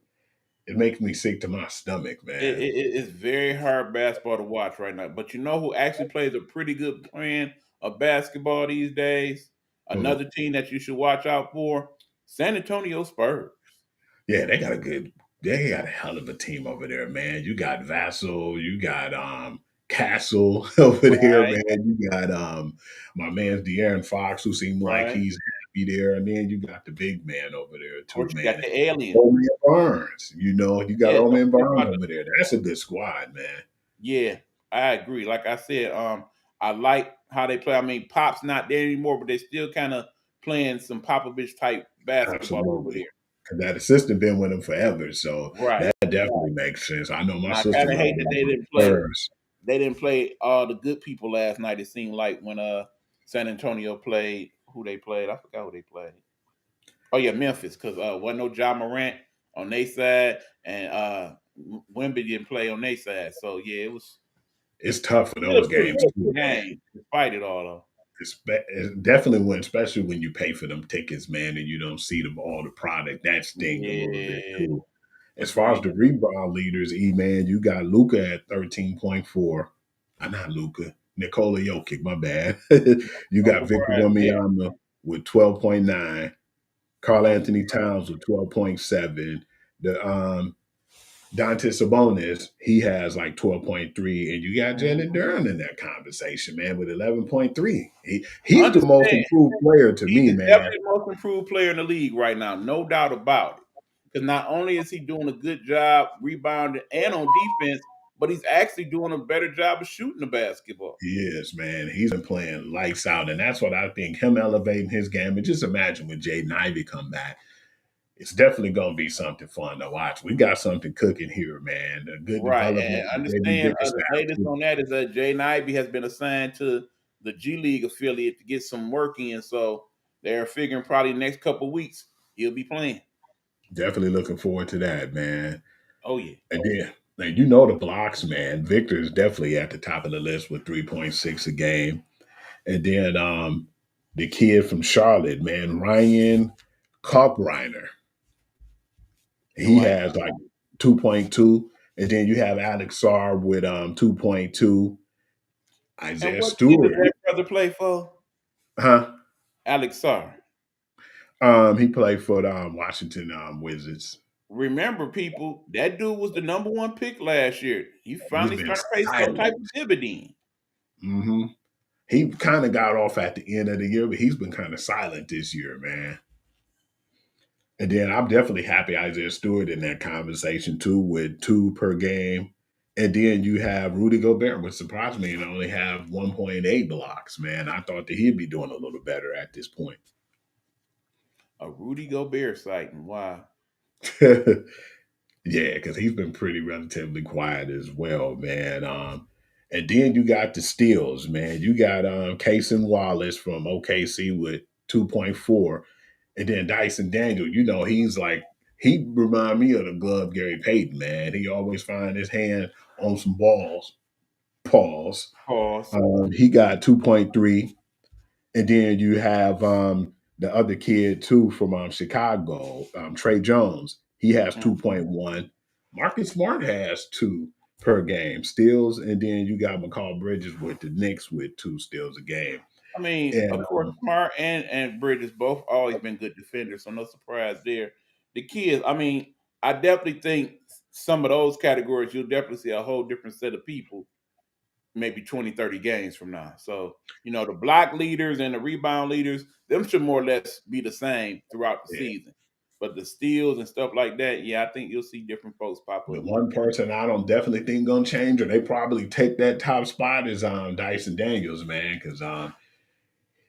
me sick to my stomach, It, man. it, it's very hard basketball to watch right now. But you know who actually plays a pretty good brand of basketball these days? Who? Another team that you should watch out for, San Antonio Spurs. Yeah, they got a hell of a team over there, man. You got Vassal, you got Castle over there, Right, man. You got my man De'Aaron Fox, who seemed like right. he's happy there, and then you got the big man over there Of too, course, you got man. the alien. Oman Barnes, you got Yeah, don't Oman forget Barnes about the. over there. That's a good squad, man. Yeah, I agree. Like I said, I like how they play. I mean, Pop's not there anymore, but they still kind of playing some Popovich type basketball over Absolutely. there. Because that assistant been with him forever, so Right. that definitely makes sense. I know my And I sister kind of got hate one that of they the didn't play. Spurs. They didn't play all the good people last night. It seemed like when San Antonio played who they played. I forgot who they played. Oh yeah, Memphis, because wasn't no John Morant on their side, and Wemby didn't play on their side. So yeah, it was It's tough for still those a pretty games too, good man. game despite it all though. Definitely when, especially when you pay for them tickets, man, and you don't see them all the product. That sting a little bit Yeah, too. As far as agreed. the rebound leaders, man, you got Luca at 13.4. Not Luca, Nikola Jokic. My bad. You Don't got put Victor her in there. Wembanyama with 12.9. Carl Don't Anthony Towns with 12.7. The Domantas Sabonis, he has like 12.3, and you got Jalen Mhm. Duren in that conversation, man, with 11.3. He's the most Understand, improved player to he me, is man. definitely the most improved player in the league right now, no doubt about it. Because not only is he doing a good job rebounding and on defense, but he's actually doing a better job of shooting the basketball. He is, man. He's been playing lights out, and that's what I think. Him elevating his game, and just imagine when Jaden Ivey come back, it's definitely going to be something fun to watch. We got something cooking here, man. A good Right, and development from JD understand the Bickerstaff latest too. on that is that Jaden Ivey has been assigned to the G League affiliate to get some work in, so they're figuring probably next couple weeks he'll be playing. Definitely looking forward to that, man. Oh yeah. And then, like, you know, the blocks, man. Victor is definitely at the top of the list with 3.6 a game. And then the kid from Charlotte, man, Ryan Kalkbrenner, he Right. has like 2.2. And then you have Alex Sarr with 2.2. And Isaiah what team does Stewart, that brother play for? huh? Alex Sarr. He played for the Washington Wizards. Remember, people, that dude was the number one pick last year. He He's finally been started to pay some type silent. of dividend. Hmm. He kind of got off at the end of the year, but he's been kind of silent this year, man. And then I'm definitely happy Isaiah Stewart in that conversation too, with 2 per game. And then you have Rudy Gobert, which surprised me, and only have 1.8 blocks. Man, I thought that he'd be doing a little better at this point. A Rudy Gobert sighting. Wow. Yeah, because he's been pretty relatively quiet as well, man. And then you got the steals, man. You got Cason Wallace from OKC with 2.4. And then Dyson Daniel, you know, he remind me of the glove Gary Payton, man. He always find his hand on some balls. Pause. Pause. He got 2.3. And then you have the other kid too from Chicago, Trey Jones. He has Mhm. 2.1. Marcus Smart has 2 per game steals, and then you got McCall Bridges with the Knicks with 2 steals a game. I mean, And of course, Smart and Bridges both always been good defenders, so no surprise there. The kids, I mean, I definitely think some of those categories you'll definitely see a whole different set of people maybe 20, 30 games from now. So, the block leaders and the rebound leaders, them should more or less be the same throughout the yeah, season. But the steals and stuff like that, yeah, I think you'll see different folks pop the up. one person I don't definitely think gonna change, or they probably take that top spot is Dyson Daniels, man, because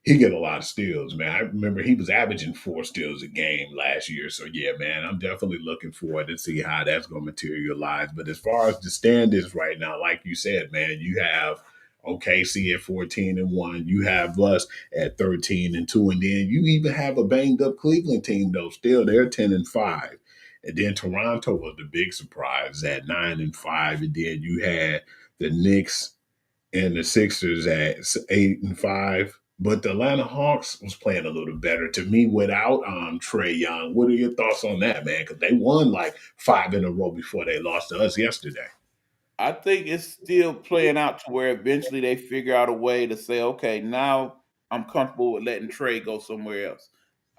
he get a lot of steals, man. I remember he was averaging 4 steals a game last year. So yeah, man, I'm definitely looking forward to see how that's going to materialize. But as far as the standings right now, like you said, man, you have OKC at 14-1, you have us at 13-2, and then you even have a banged up Cleveland team though. Still, they're 10-5. And then Toronto was the big surprise at 9-5, and then you had the Knicks and the Sixers at 8-5. But the Atlanta Hawks was playing a little better to me without Trey Young. What are your thoughts on that, man? Because they won like 5 in a row before they lost to us yesterday. I think it's still playing out to where eventually they figure out a way to say, okay, now I'm comfortable with letting Trey go somewhere else.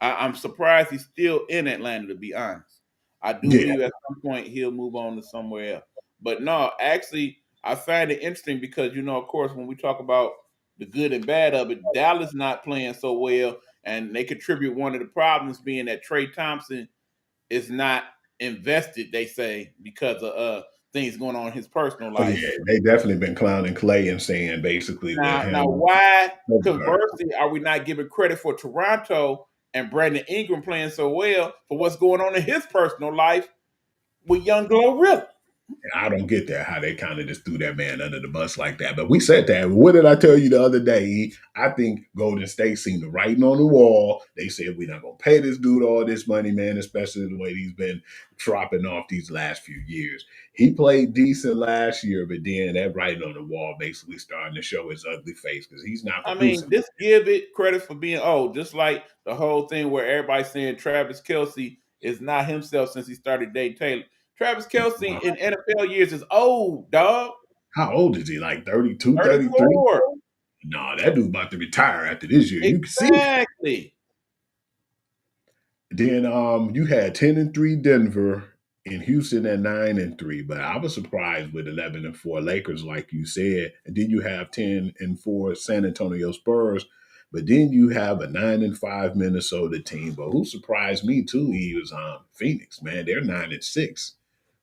I'm surprised he's still in Atlanta, to be honest. I do Yeah, believe at some point he'll move on to somewhere else. But no, actually, I find it interesting because, of course, when we talk about the good and bad of it, Dallas not playing so well, and they contribute one of the problems being that Trey Thompson is not invested, they say, because of things going on in his personal oh life. yeah, they definitely been clowning Clay and saying basically with Now, him. why, conversely, are we not giving credit for Toronto and Brandon Ingram playing so well for what's going on in his personal life with young Glorilla? I don't get that how they kind of just threw that man under the bus like that. But we said that. What did I tell you the other day? I think Golden State seen the writing on the wall. They said we're not gonna pay this dude all this money, man, especially the way he's been dropping off these last few years. He played decent last year, but then that writing on the wall basically starting to show his ugly face because he's not I mean, producing. just give it credit for being old, just like the whole thing where everybody's saying Travis Kelsey is not himself since he started dating Taylor. Travis Kelsey in NFL years is old, dog. How old is he? Like 32, 33? 34. No, that dude about to retire after this year. You can see it. Exactly. Then you had 10-3 Denver. in Houston at 9-3, but I was surprised with 11-4 Lakers, like you said. And then you have 10-4 San Antonio Spurs, but then you have a 9-5 Minnesota team. But who surprised me too, he was Phoenix, man. They're 9-6.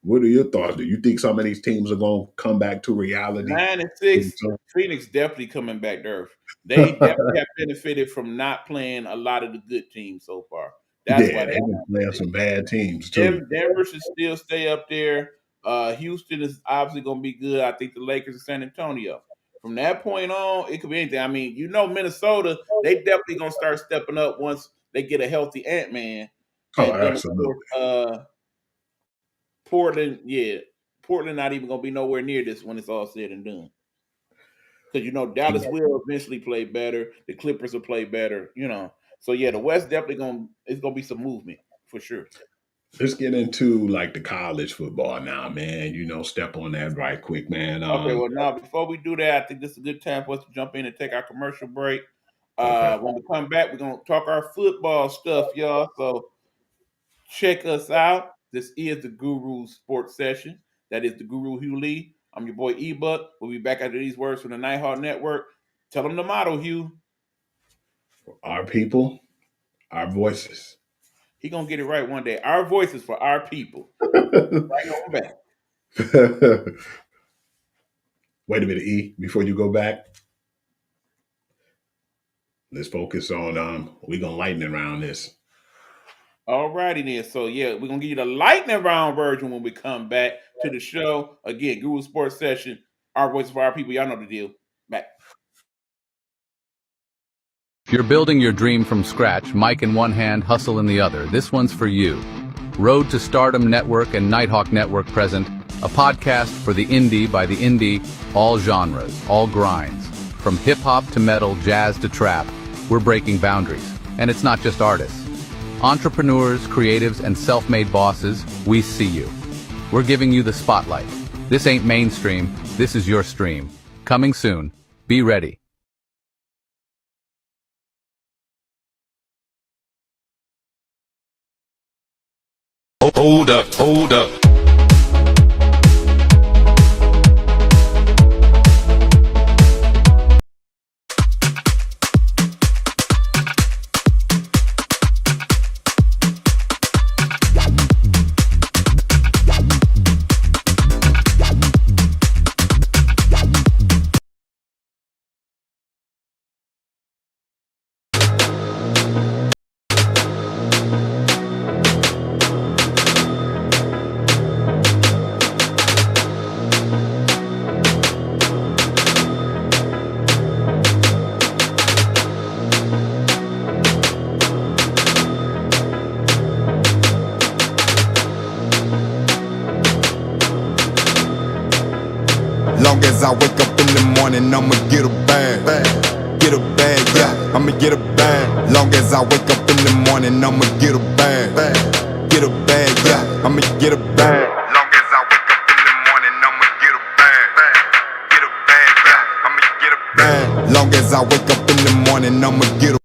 What are your thoughts? Do you think some of these teams are gonna come back to reality? 9-6, Phoenix definitely coming back to earth. They definitely have benefited from not playing a lot of the good teams so far. That's Yeah, why they've been playing some bad teams too. Denver should still stay up there. Houston is obviously going to be good. I think the Lakers and San Antonio. From that point on, it could be anything. I mean, Minnesota, they definitely going to start stepping up once they get a healthy Ant-Man. Oh, And then, absolutely. of course, Portland not even going to be nowhere near this when it's all said and done. Because, Dallas will eventually play better. The Clippers will play better, So, yeah, the West definitely it's going to be some movement for sure. Let's get into like the college football now, man. Step on that right quick, man. Okay, well, now before we do that, I think this is a good time for us to jump in and take our commercial break. When we come back, we're gonna talk our football stuff, y'all. So check us out. This is the Guru Sports Session. That is the Guru Hugh Lee. I'm your boy E-Buck. We'll be back after these words from the Nighthawk Network. Tell them the motto, Hugh. Our people, our voices. He gonna get it right one day. Our voices for our people. Right on back. Wait a minute, E, before you go back. Let's focus on we're gonna lightning round this. All righty then. So yeah, we're gonna give you the lightning round version when we come back to the show. Again, Guru Sports Session, our voice for our people. Y'all know the deal. Back. If you're building your dream from scratch, mic in one hand, hustle in the other, this one's for you. Road to Stardom Network and Nighthawk Network present a podcast for the indie by the indie, all genres, all grinds. From hip-hop to metal, jazz to trap, we're breaking boundaries. And it's not just artists. Entrepreneurs, creatives, and self-made bosses, we see you. We're giving you the spotlight. This ain't mainstream, this is your stream. Coming soon. Be ready. Hold up, hold up. Long as I wake up in the morning, I'ma get a bag. Get a bag, yeah, I'ma get a bag. Long as I wake up in the morning, I'ma get a bag. Get a bag, yeah, I'ma get a bag. Long as I wake up in the morning, I'ma get a bag. Get a bag, yeah, I'ma get a bag. Long as I wake up in the morning, I'ma get a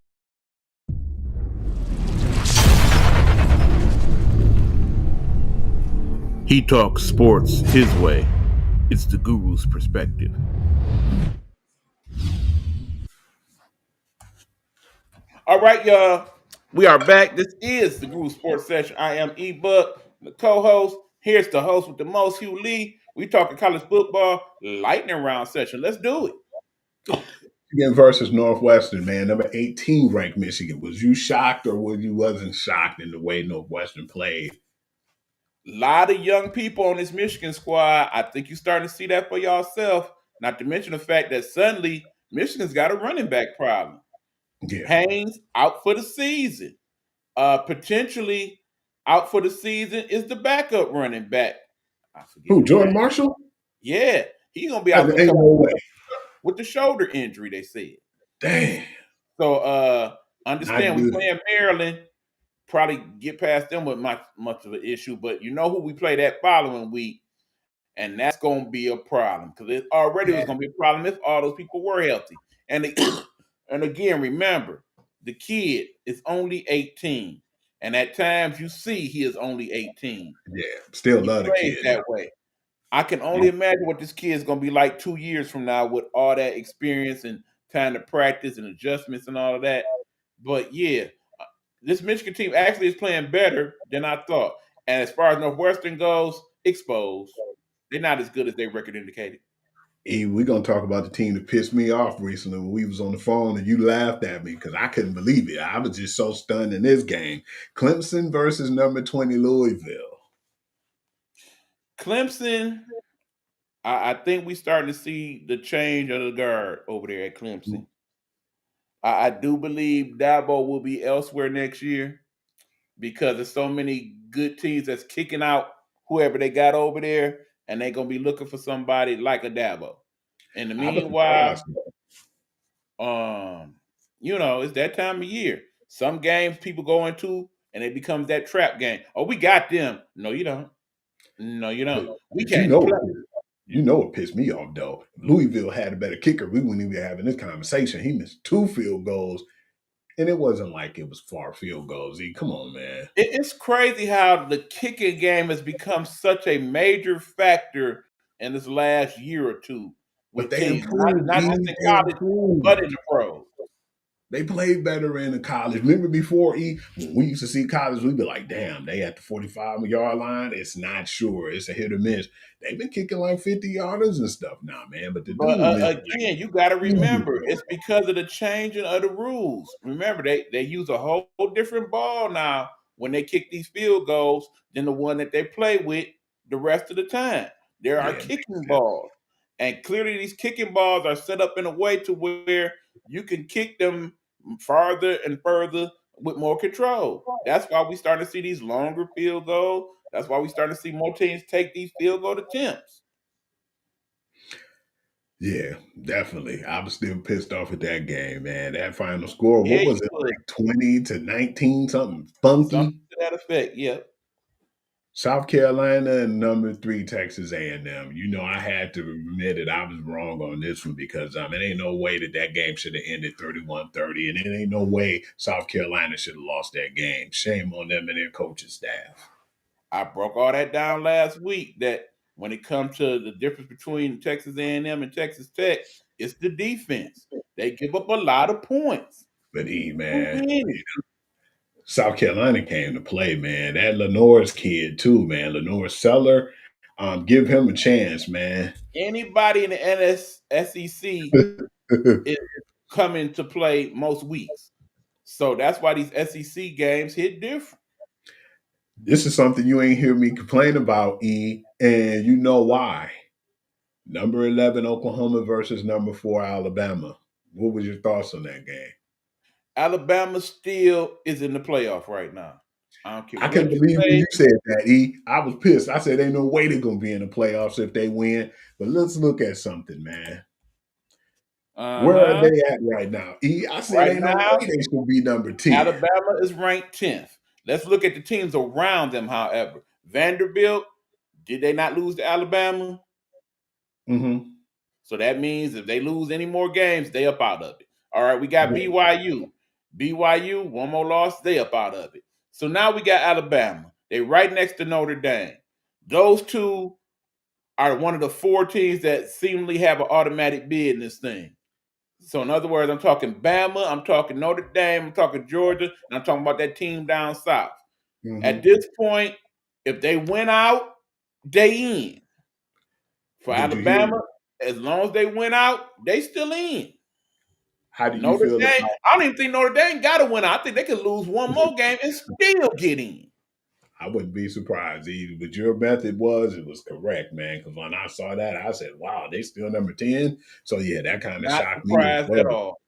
He talks sports his way. It's the Guru's perspective. All right, y'all. We are back. This is the Guru Sports Session. I am E-Buck, the co-host. Here's the host with the most, Hugh Lee. We talking college football lightning round session. Let's do it. Michigan versus Northwestern, man. Number 18 ranked Michigan. Was you shocked or wasn't shocked in the way Northwestern played? A lot of young people on this Michigan squad. I think you're starting to see that for yourself. Not to mention the fact that suddenly Michigan's got a running back problem. Yeah. Haynes out for the season. Potentially out for the season is the backup running back. I forget Who, Jordan Marshall? Yeah, he's gonna be out Ain't no way. with the shoulder injury, they said. Dang. So understand we playing Maryland. Probably get past them with much of an issue, but you know who we play that following week, and that's going to be a problem because it already was going to be a problem if all those people were healthy. And and again, remember, the kid is only 18. And at times you see he is only 18. Yeah, still He love the plays kid. that way. I can only imagine what this kid is going to be like 2 years from now with all that experience and time to practice and adjustments and all of that. But yeah, this Michigan team actually is playing better than I thought. And as far as Northwestern goes, exposed. They're not as good as their record indicated. We're gonna talk about the team that pissed me off recently when we was on the phone and you laughed at me because I couldn't believe it. I was just so stunned in this game. Clemson versus number 20 Louisville. Clemson, I think we starting to see the change of the guard over there at Clemson. I do believe Dabo will be elsewhere next year because there's so many good teams that's kicking out whoever they got over there, and they're gonna be looking for somebody like a Dabo. In the meanwhile, it's that time of year. Some games people go into and it becomes that trap game. Oh, we got them. No, you don't. No, you don't. We You can't know, play. you know what pissed me off though. Louisville had a better kicker. We wouldn't even be having this conversation. He missed 2 field goals, and it wasn't like it was far field goals. Come on, man. It's crazy how the kicking game has become such a major factor in this last year or two But with they teams, improved. not just in college, but in the pros. They played better in the college. Remember before when we used to see college, we'd be like, damn, they at the 45-yard line. It's not sure. It's a hit or miss. They've been kicking like 50-yarders and stuff now, man. But Again, you got to remember, it's because of the changing of the rules. Remember, they use a whole different ball now when they kick these field goals than the one that they play with the rest of the time. There are kicking balls. And clearly these kicking balls are set up in a way to where you can kick them farther and further with more control. That's why we starting to see these longer field goals. That's why we starting to see more teams take these field goal attempts. Yeah, definitely. I was still pissed off at that game, man. That final score, Yeah, what was it, like 20-19, something funky? Something to that effect, yeah. South Carolina and number 3 Texas A&M. You know, I had to admit it. I was wrong on this one because it ain't no way that game should have ended 31-30, and it ain't no way South Carolina should have lost that game. Shame on them and their coaching staff. I broke all that down last week that when it comes to the difference between Texas A&M and Texas Tech, it's the defense. They give up a lot of points. But man, South Carolina came to play, man. That Lenore's kid too, man. Lenore Seller, give him a chance, man. Anybody in the SEC is coming to play most weeks. So that's why these SEC games hit different. This is something you ain't hear me complain about, and you know why. Number 11 Oklahoma versus number 4 Alabama. What was your thoughts on that game? Alabama still is in the playoff right now. I don't care. I couldn't believe when you said that, I was pissed. I said, ain't no way they're going to be in the playoffs if they win. But let's look at something, man. Where are they at right now? I said, right ain't no way they should be number 10. Alabama is ranked 10th. Let's look at the teams around them, however. Vanderbilt, did they not lose to Alabama? Mm-hmm. So that means if they lose any more games, they up out of it. All right, we got BYU. BYU, one more loss, they up out of it. So now we got Alabama. They right next to Notre Dame. Those two are one of the 4 teams that seemingly have an automatic bid in this thing. So in other words, I'm talking Bama, I'm talking Notre Dame, I'm talking Georgia, and I'm talking about that team down south. Mm-hmm. At this point, if they win out, they in. For Alabama, as long as they win out, they still in. How do you feel Dame, I don't even think Notre Dame got to win out. I think they could lose one more game and still get in. I wouldn't be surprised either. But your method it was correct, man. Because when I saw that, I said, wow, they still number 10. So, yeah, that kind of shocked me. Not surprised at all.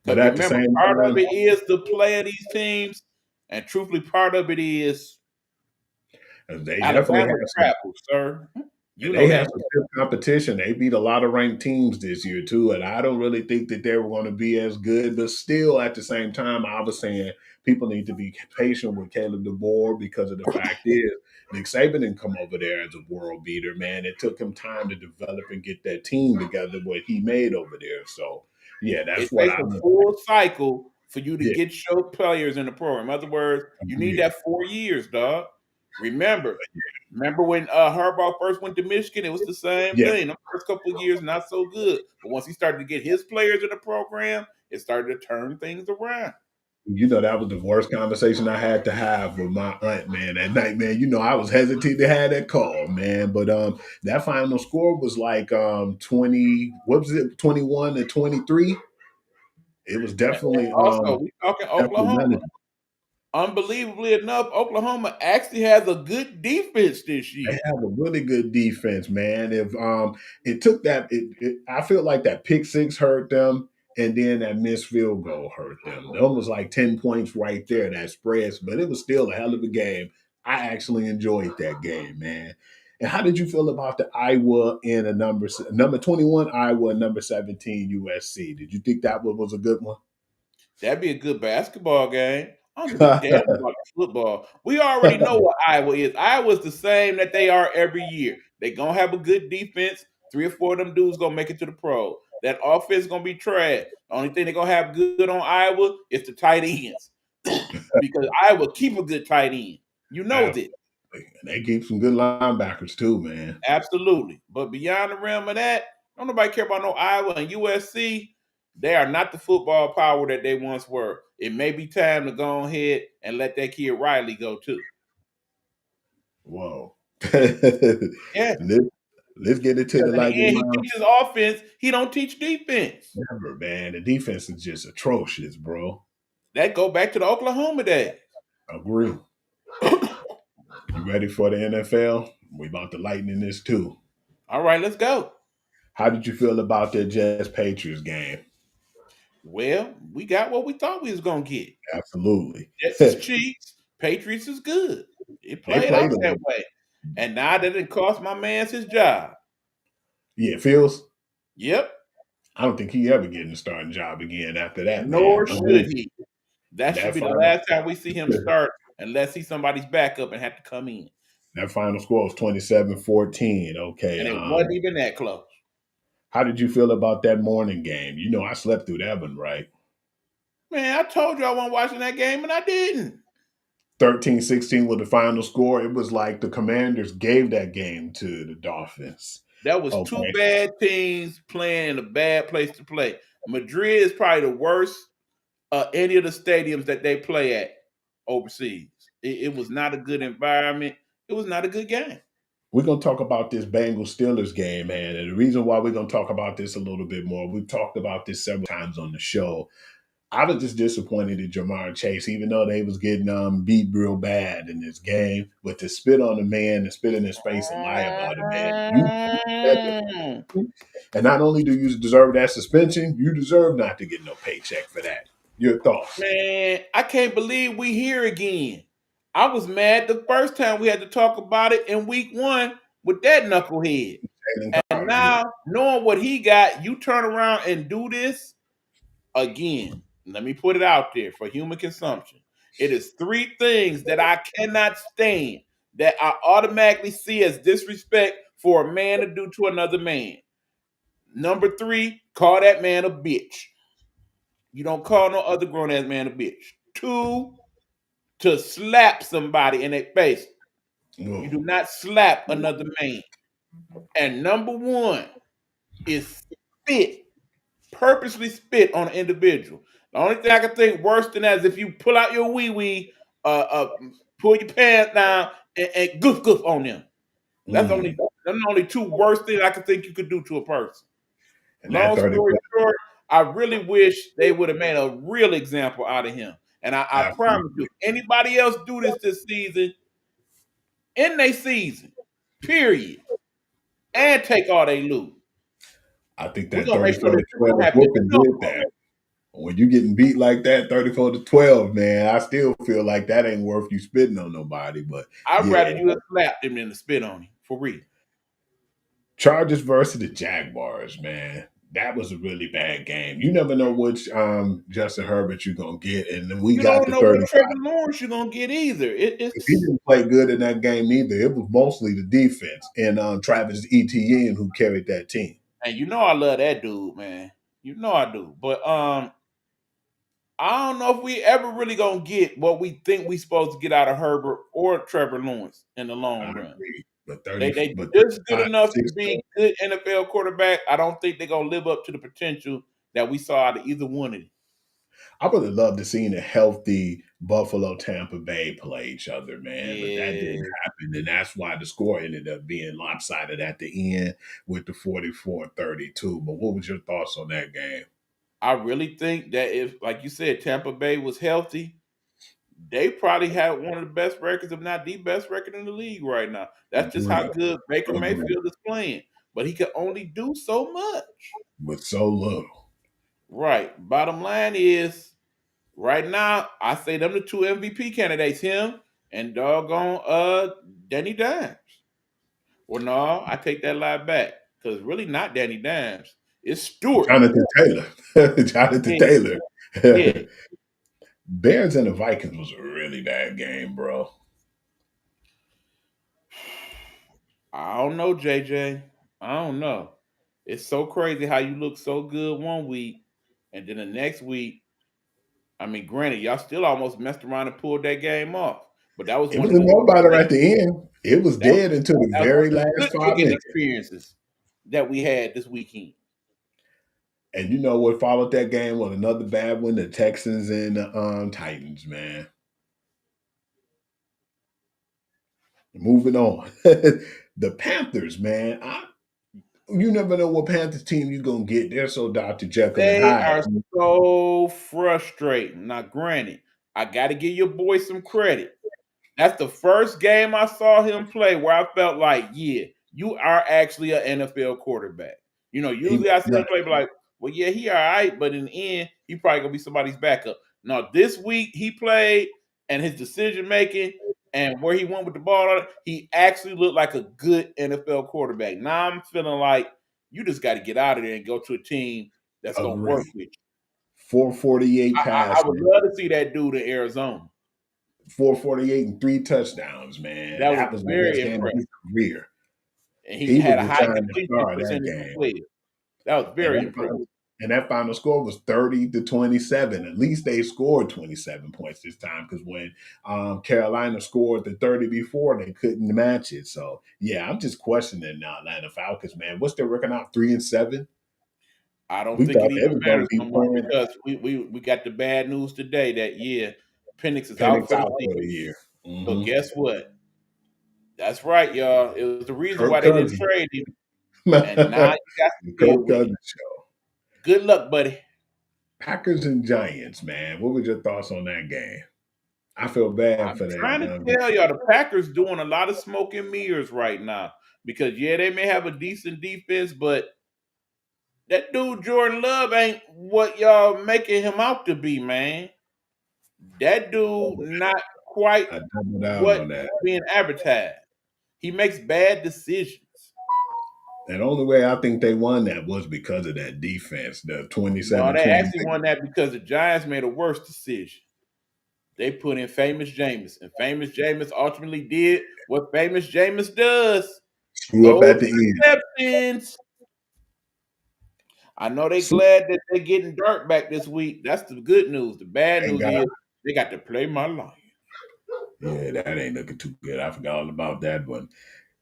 But at remember, the same part of it is the play of these teams. And truthfully, part of it is they definitely have travel, sir. They have some good competition. They beat a lot of ranked teams this year, too. And I don't really think that they were going to be as good. But still, at the same time, I was saying people need to be patient with Caleb DeBoer because of the fact is Nick Saban didn't come over there as a world beater, man. It took him time to develop and get that team together, what he made over there. So, yeah, that's what I'm full cycle for you to Yeah. get your players in the program. In other words, you need Yeah. that 4 years, dog. Remember when Harbaugh first went to Michigan, it was the same Yeah. thing. The first couple of years, not so good. But once he started to get his players in the program, it started to turn things around. You know, that was the worst conversation I had to have with my aunt, man, that night, man. You know, I was hesitant to have that call, man. But that final score was like 20, what was it, 21 to 23? It was And definitely also, we talking definitely Oklahoma. manageable. Unbelievably enough, Oklahoma actually has a good defense this They year. have a really good defense, man. If it took that, I feel like that pick six hurt them, and then that missed field goal hurt them. That was like 10 points right there, that spreads, but it was still a hell of a game. I actually enjoyed that game, man. And how did you feel about the Iowa and a number 21 Iowa and number 17 USC? Did you think that one was a good one? That'd be a good basketball game. I don't give a damn about the football. We already know what Iowa is. Iowa's the same that they are every year. They gonna have a good defense. 3 or 4 of them dudes gonna make it to the pro. That offense is gonna be trash. The only thing they gonna have good on Iowa is the tight ends. Because Iowa keep a good tight end. You know this. And they keep some good linebackers too, man. Absolutely. But beyond the realm of that, don't nobody care about no Iowa and USC. They are not the football power that they once were. It may be time to go ahead and let that kid Riley go too. Whoa. Yeah. Let's get into the And lightning he round. teaches offense. He don't teach defense. Remember, man, the defense is just atrocious, bro. That go back to the Oklahoma days. Agree. You ready for the NFL? We about to lighten in this too. All right, let's go. How did you feel about that Jets Patriots game? Well, we got what we thought we was gonna get. Absolutely. Jets is cheats. Patriots is good. It played out that way. And now that it cost my man his job. Yeah, Fields. Yep. I don't think he ever getting a starting job again after that. Nor man. should he. That should be the final- last time we see him start unless he's somebody's backup and have to come in. That final score was 27-14. Okay. And it wasn't even that close. How did you feel about that morning game? You know, I slept through that one, right? Man, I told you I wasn't watching that game, and I didn't. 13-16 was the final score. It was like the Commanders gave that game to the Dolphins. That was two bad teams playing in a bad place to play. Madrid is probably the worst any of the stadiums that they play at overseas. It was not a good environment. It was not a good game. We're going to talk about this Bengals-Steelers game, man. And the reason why we're going to talk about this a little bit more, we've talked about this several times on the show. I was just disappointed in Jamar Chase, even though they was getting beat real bad in this game. But to spit on the man and spit in his face and lie about it, man. And not only do you deserve that suspension, you deserve not to get no paycheck for that. Your thoughts? Man, I can't believe we here again. I was mad the first time we had to talk about it in week 1 with that knucklehead. And now, knowing what he got, you turn around and do this again. Let me put it out there for human consumption. It is 3 things that I cannot stand that I automatically see as disrespect for a man to do to another man. Number 3, call that man a bitch. You don't call no other grown-ass man a bitch. 2, to slap somebody in their face. You do not slap another man. And number 1 is spit. Purposely spit on an individual. The only thing I can think worse than that is if you pull out your wee-wee, pull your pants down, and goof goof on them. That's the only 2 worst things I can think you could do to a person. Long story short, I really wish they would have made a real example out of him. And I promise you, if anybody else do this season, in their season, period, and take all they loot. I think that 34-12 whooping did that. When you getting beat like that, 34-12, man, I still feel like that ain't worth you spitting on nobody. But I'd rather you have slapped him than to spit on him, for real. Chargers versus the Jaguars, man. That was a really bad game. You never know which Justin Herbert you're gonna get, and then we got the 35. You don't know what Trevor Lawrence you're gonna get either. He didn't play good in that game either. It was mostly the defense and Travis Etienne who carried that team. And you know I love that dude, man. You know I do. But I don't know if we ever really gonna get what we think we supposed to get out of Herbert or Trevor Lawrence in the I long run. agree. But They 30, but just good 35, enough to 6 be good NFL quarterback. I don't think they're gonna live up to the potential that we saw out of either one of them. I would have loved to seen a healthy Buffalo Tampa Bay play each other, man, but that Yeah, didn't happen. And that's why the score ended up being lopsided at the end with the 44-32. But what was your thoughts on that game? I really think that if, like you said, Tampa Bay was healthy, they probably had one of the best records, if not the best record in the league right now. That's just how Agree. good Baker Agree. Mayfield is playing. But he can only do so much. With so little. Right. Bottom line is, right now, I say them the two MVP candidates, him and doggone Danny Dimes. Well, no, I take that lie back. Because really not Danny Dimes. It's Stewart. Jonathan Taylor. Jonathan Yeah, Taylor. yeah. Bears and the Vikings was a really bad game, bro. I don't know, JJ. I don't know. It's so crazy how you look so good one week, and then the next week, I mean, granted, y'all still almost messed around and pulled that game off. But that was It one was of a the no-biter at the end. It was that was, dead until the that was one very of the last good 5 kicking minutes. experiences that we had this weekend. And you know what followed that game was another bad one, the Texans and the Titans, man. Moving on. The Panthers, man. You never know what Panthers team you're going to get. They're so Dr. Jekyll and They Hyde. are so frustrating. Now, granted, I got to give your boy some credit. That's the first game I saw him play where I felt like, yeah, you are actually an NFL quarterback. You know, He usually was I see him nuts. play like, well, yeah, he all right, but in the end, he probably gonna be somebody's backup. Now, this week he played and his decision making and where he went with the ball, he actually looked like a good NFL quarterback. Now I'm feeling like you just got to get out of there and go to a team that's gonna work Agree. with you. 448 I would passing, love to see that dude in Arizona. 448 and 3 touchdowns, man. That was That was the best very game of impressive. his career. And He he was had a the high shining completion star of that percentage for game. players. That was And very that impressive. final score was 30-27. At least they scored 27 points this time because when Carolina scored the 30 before, they couldn't match it. So yeah, I'm just questioning now Atlanta Falcons, man. What's their record now? 3-7. I don't We think thought it they even was going to matters be no more playing because we got the bad news today that Penix is out Penix for the out for the season. year. But Mm-hmm. guess what? That's right, y'all. It was the reason why Kirk they didn't Cousins. trade him, and now you got to The deal Kirk with it. Cousins show. Good luck, buddy. Packers and Giants, man. What was your thoughts on that game? I feel bad I'm for trying to that. tell y'all the Packers doing a lot of smoke and mirrors right now because they may have a decent defense, but that dude Jordan Love ain't what y'all making him out to be, man. That dude not quite I double down what on that. being advertised. He makes bad decisions. And the only way I think they won that was because of that defense, the No, 27 they 20. actually won that because the Giants made a worse decision. They put in Famous Jameis, and Famous Jameis ultimately did what Famous Jameis does. Screw up Those at the end. interceptions. I know they glad that they're getting Dirk back this week. That's the good news. The bad Thank news God. is they got to play my lion. Yeah, that ain't looking too good. I forgot all about that one.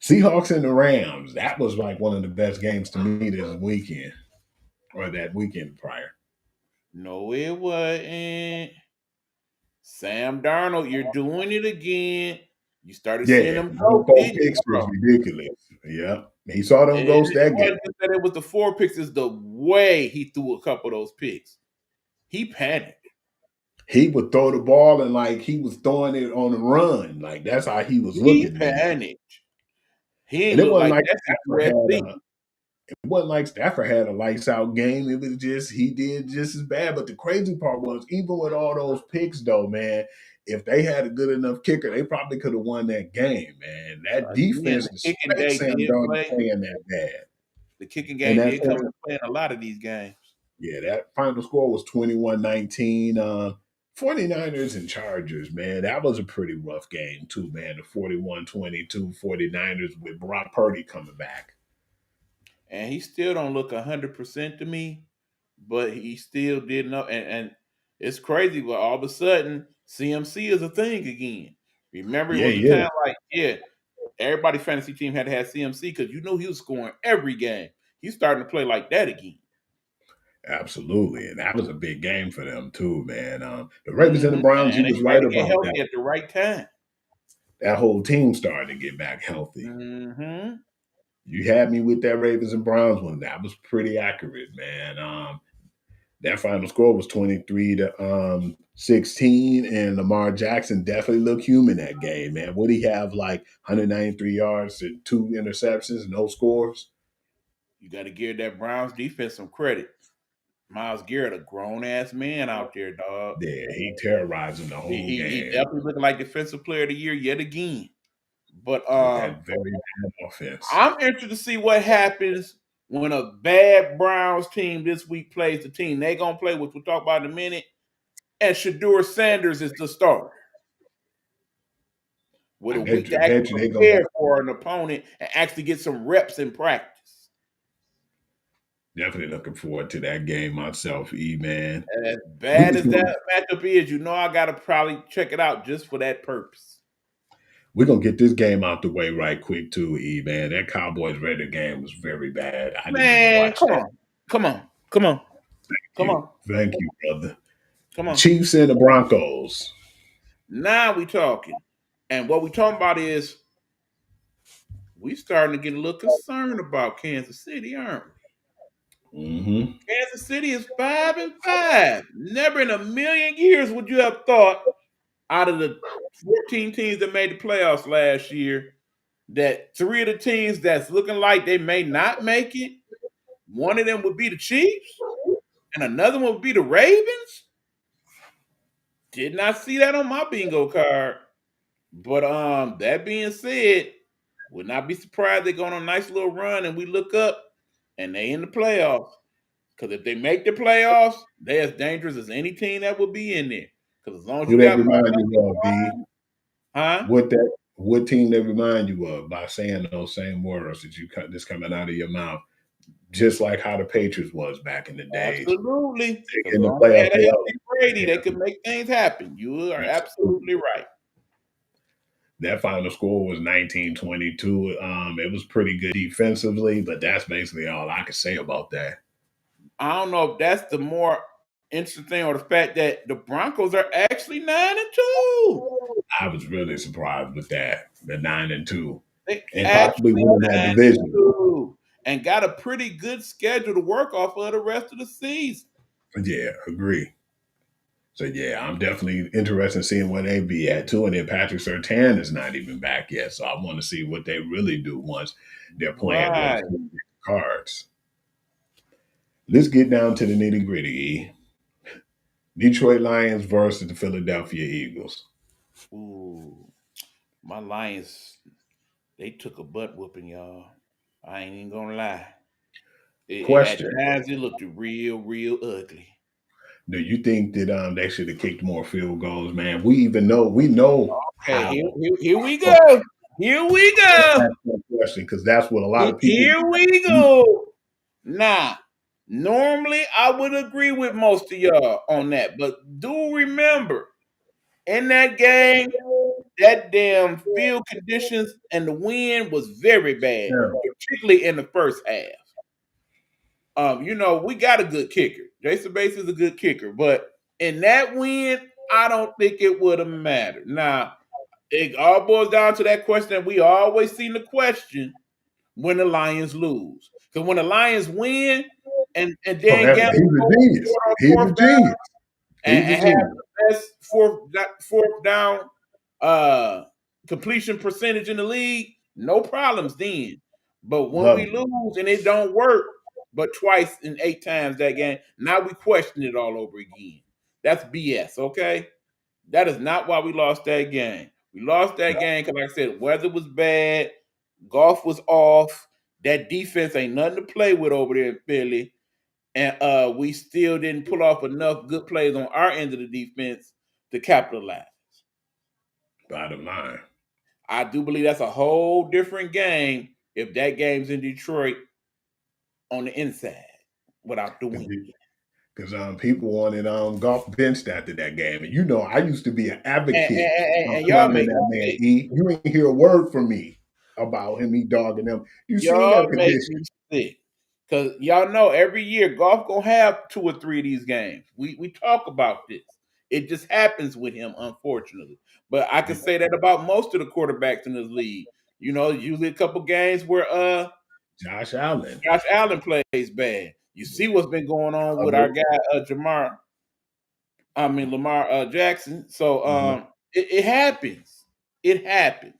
Seahawks and the Rams. That was like one of the best games to me this weekend, or that weekend prior. No, it wasn't. Sam Darnold, you're doing it again. You started seeing Yeah, them the ghosts, 4 didn't you, picks was bro? ridiculous. Yeah, he saw them It ghosts that game. wasn't just that it was the 4 picks, it's the way he threw a couple of those picks. He panicked. He would throw the ball and like he was throwing it on the run. Like that's how he was He looking, man. panicked. He And ain't look like that's USC. It wasn't like Stafford had a lights out game. It was just he did just as bad. But the crazy part was, even with all those picks, though, man, if they had a good enough kicker, they probably could have won that game, man. That defense, The kicking despite game Sam did Darnold play. playing that bad, The kicking and game that did come into play in a lot of these games. yeah, that final score was 21-19. 49ers and Chargers, man. That was a pretty rough game, too, man. The 41-22 49ers with Brock Purdy coming back. And he still don't look 100% to me, but he still did enough. And It's crazy, but all of a sudden, CMC is a thing again. Remember, it Yeah, was a yeah. time like, everybody's fantasy team had to have CMC because you know he was scoring every game. He's starting to play like that again. Absolutely. And that was a big game for them too, man. The Ravens and the Mhm, Browns, you and they was tried right to get about healthy that. at the right time. That whole team started to get back healthy. Mm-hmm. You had me with that Ravens and Browns one. That was pretty accurate, man. That final score was 23-16, and Lamar Jackson definitely looked human that game, man. Would he have like 193 yards and 2 interceptions, no scores? You got to give that Browns defense some credit. Myles Garrett, a grown ass man out there, dog. Yeah, he terrorizing the whole He game definitely looking like defensive player of the year yet again. But with that very bad offense. I'm interested to see what happens when a bad Browns team this week plays the team they gonna play, which we'll talk about in a minute, and Shedeur Sanders is the starter. With I a bet week you, to actually bet you they prepare gonna for an opponent and actually get some reps in practice. definitely looking forward to that game myself, man. As bad as that matchup is, you know I gotta probably check it out just for that purpose. We're gonna get this game out the way right quick too, man. That Cowboys Raider game was very bad. I didn't even watch Come that. on. Come on. Come on. Come on. Thank you, brother. Come on. Chiefs and the Broncos. Now we talking. And what we talking about is we starting to get a little concerned about Kansas City, aren't we? Mm-hmm. Kansas City is 5-5. Never in a million years would you have thought out of the 14 teams that made the playoffs last year that 3 of the teams that's looking like they may not make it, one of them would be the Chiefs and another one would be the Ravens. Did not see that on my bingo card. But that being said, would not be surprised they're going on a nice little run and we look up and they in the playoffs. Because if they make the playoffs, they're as dangerous as any team that will be in there. Because as long as Who you they got remind you of, B? huh? What team they remind you of by saying those same words that you cut this coming out of your mouth? Just like how the Patriots was back in the days. Absolutely. In the As long as they had a playoff, healthy Brady, they could make things happen. You are absolutely right. that final score was 19-22. It was pretty good defensively, but that's basically all I could say about that. I don't know if that's the more interesting thing or the fact that the Broncos are actually 9-2. I was really surprised with that. The 9-2. They And possibly actually winning that division. 9-2 and got a pretty good schedule to work off of the rest of the season. Yeah, agree. So yeah, I'm definitely interested in seeing where they be at too. And then Patrick Surtain is not even back yet, so I want to see what they really do once they're playing Right. those cards. Let's get down to the nitty gritty. Detroit Lions versus the Philadelphia Eagles. Ooh, my Lions, they took a butt whooping, y'all. I ain't even gonna lie. Question: At times it looked real ugly. Do you think that they should have kicked more field goals, man? We know Okay, how. here we go. Here we go. That's the question, because that's what a lot of people. Here we go. Now, normally I would agree with most of y'all on that, but do remember, in that game, that damn field conditions and the wind was very bad, particularly in the first half. We got a good kicker. Jason Bates is a good kicker, but in that wind, I don't think it would have mattered. Now, it all boils down to that question that we always seem to question when the Lions lose. Because when the Lions win and Dan Gamble He's a genius. and have the best fourth down completion percentage in the league, no problems then. But when we lose and it don't work, but twice in 8 times that game, now we question it all over again. That's BS, okay? That is not why we lost that game. We lost that game because, like I said, weather was bad, golf was off, that defense ain't nothing to play with over there in Philly, and we still didn't pull off enough good plays on our end of the defense to capitalize. Bottom line. I do believe that's a whole different game if that game's in Detroit on the inside without the wind. because people wanted Golf benched after that game. And I used to be an advocate of And clowning that man, E. You ain't hear a word from me about him, he dogging them. You seen y'all that make condition. me sick. Cause y'all know every year golf gonna have 2 or 3 of these games. We talk about this. It just happens with him, unfortunately. But I can say that about most of the quarterbacks in this league. Usually a couple games where Josh Allen. Josh Allen plays bad. You see what's been going on with our guy Lamar Jackson. So it happens. It happens.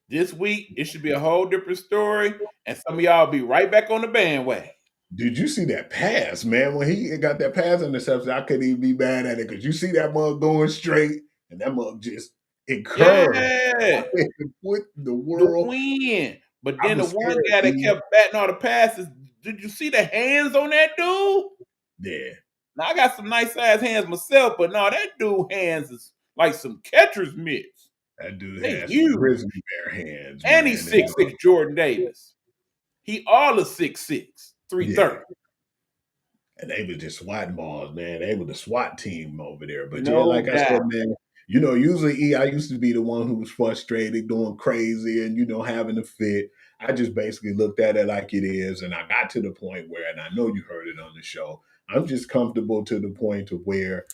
This week it should be a whole different story, and some of y'all be right back on the bandwagon. Did you see that pass, man? When he got that pass interception, I couldn't even be mad at it because you see that mug going straight, and that mug just it curved. Yeah, What in the the world? win. But I then the was one scared, guy that E. kept batting all the passes, did you see the hands on that dude? Yeah, Now I got some nice size hands myself, but no, that dude hands is like some catcher's mitts. that dude They has some huge. grizzly bear hands, And man. he's 6'6" Jordan Davis. He all is 6'6", 330. And they were just swatting balls, man. They were the SWAT team over there. But yeah, No like I said, doubt. man, usually I used to be the one who was frustrated, doing crazy, and having a fit. I just basically looked at it like it is, and I got to the point where, and I know you heard it on the show, I'm just comfortable to the point to where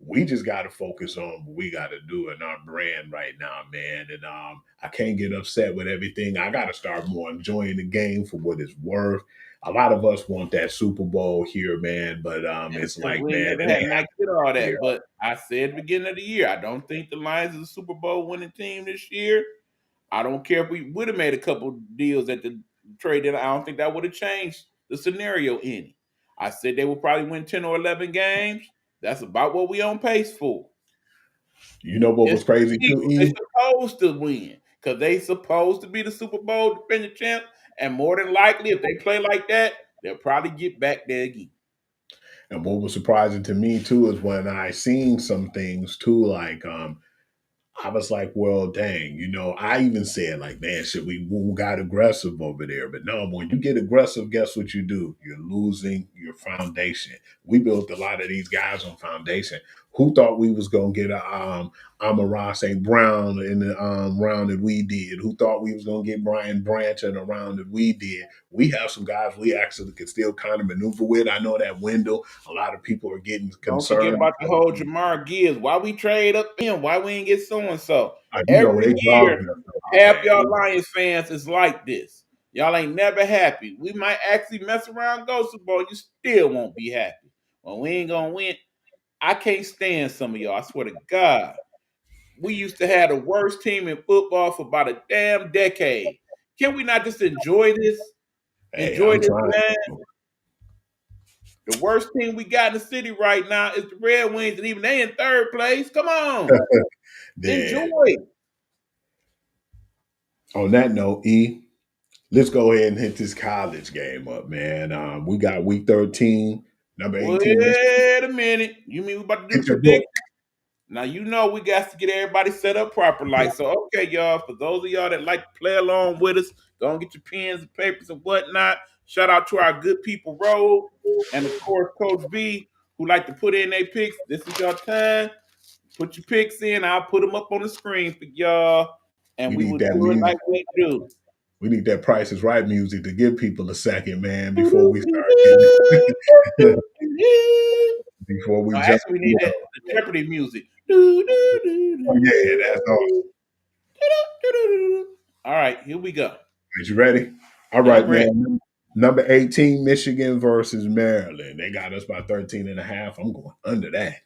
we just got to focus on what we got to do in our brand right now, man. And I can't get upset with everything. I got to start more enjoying the game for what it's worth. A lot of us want that Super Bowl here, man, but it's like, We ain't man, never it had, ain't and I happening get all here. that, but I said at the beginning of the year, I don't think the Lions is a Super Bowl winning team this year. I don't care if we would have made a couple deals at the trade deadline. I don't think that would have changed the scenario any. I said they would probably win 10 or 11 games. That's about what we on pace for. You know what It's was crazy the too, Eagles. They E? supposed to win because they supposed to be the Super Bowl defending champ. And more than likely, if they play like that, they'll probably get back there again. And what was surprising to me too is when I seen some things too, like I was like, well, dang, I even said like, man, should we got aggressive over there? But no, when you get aggressive, guess what you do? You're losing your foundation. We built a lot of these guys on foundation. Who thought we was gonna get a Amon-Ra St. Brown in the round that we did? Who thought we was gonna get Brian Branch in the round that we did? We have some guys we actually can still kind of maneuver with. I know that Wendell, a lot of people are getting Don't forget concerned. about the whole Jamar Gibbs. Why we trade up him? Why we ain't get so and so? They Every year, dogging us. half y'all Lions fans is like this. Y'all ain't never happy. We might actually mess around, go Super Bowl. You still won't be happy. Well, we ain't gonna win. I can't stand some of y'all. I swear to God. We used to have the worst team in football for about a damn decade. Can we not just enjoy this? Hey, Enjoy I'm this, trying. man. The worst team we got in the city right now is the Red Wings, and even they in third place. Come on. Yeah. Enjoy. On that note, E, let's go ahead and hit this college game up, man. We got week 13, number 18. Wait a minute. You mean we about to do Get the your book. prediction? Now, we got to get everybody set up proper. Like, so, okay, y'all, for those of y'all that like to play along with us, go and get your pens and papers and whatnot. Shout out to our good people, Road, and of course, Coach B, who like to put in their picks. This is your time. Put your picks in. I'll put them up on the screen for y'all, and We we need will that do it music. like we do. We need that Price is Right music to give people a second, man, before we start getting before we No, jump. actually, we need that the Jeopardy music. Yeah, that's awesome. All right, here we go. You ready? All Yeah, right, I'm ready. man. Number 18, Michigan versus Maryland. They got us by 13 and a half. I'm going under that.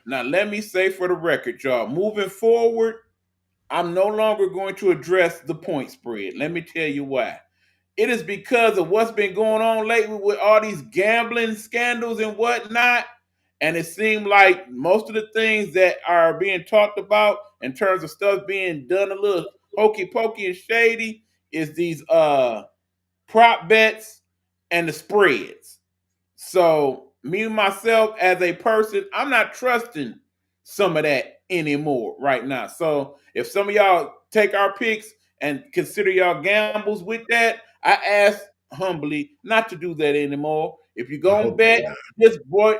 Now, let me say for the record, y'all, moving forward, I'm no longer going to address the point spread. Let me tell you why. It is because of what's been going on lately with all these gambling scandals and whatnot. And it seemed like most of the things that are being talked about in terms of stuff being done a little hokey pokey and shady is these prop bets and the spreads. So me myself as a person, I'm not trusting some of that anymore right now. So if some of y'all take our picks and consider y'all gambles with that, I ask humbly not to do that anymore. If you're I gonna hope they bet, not. just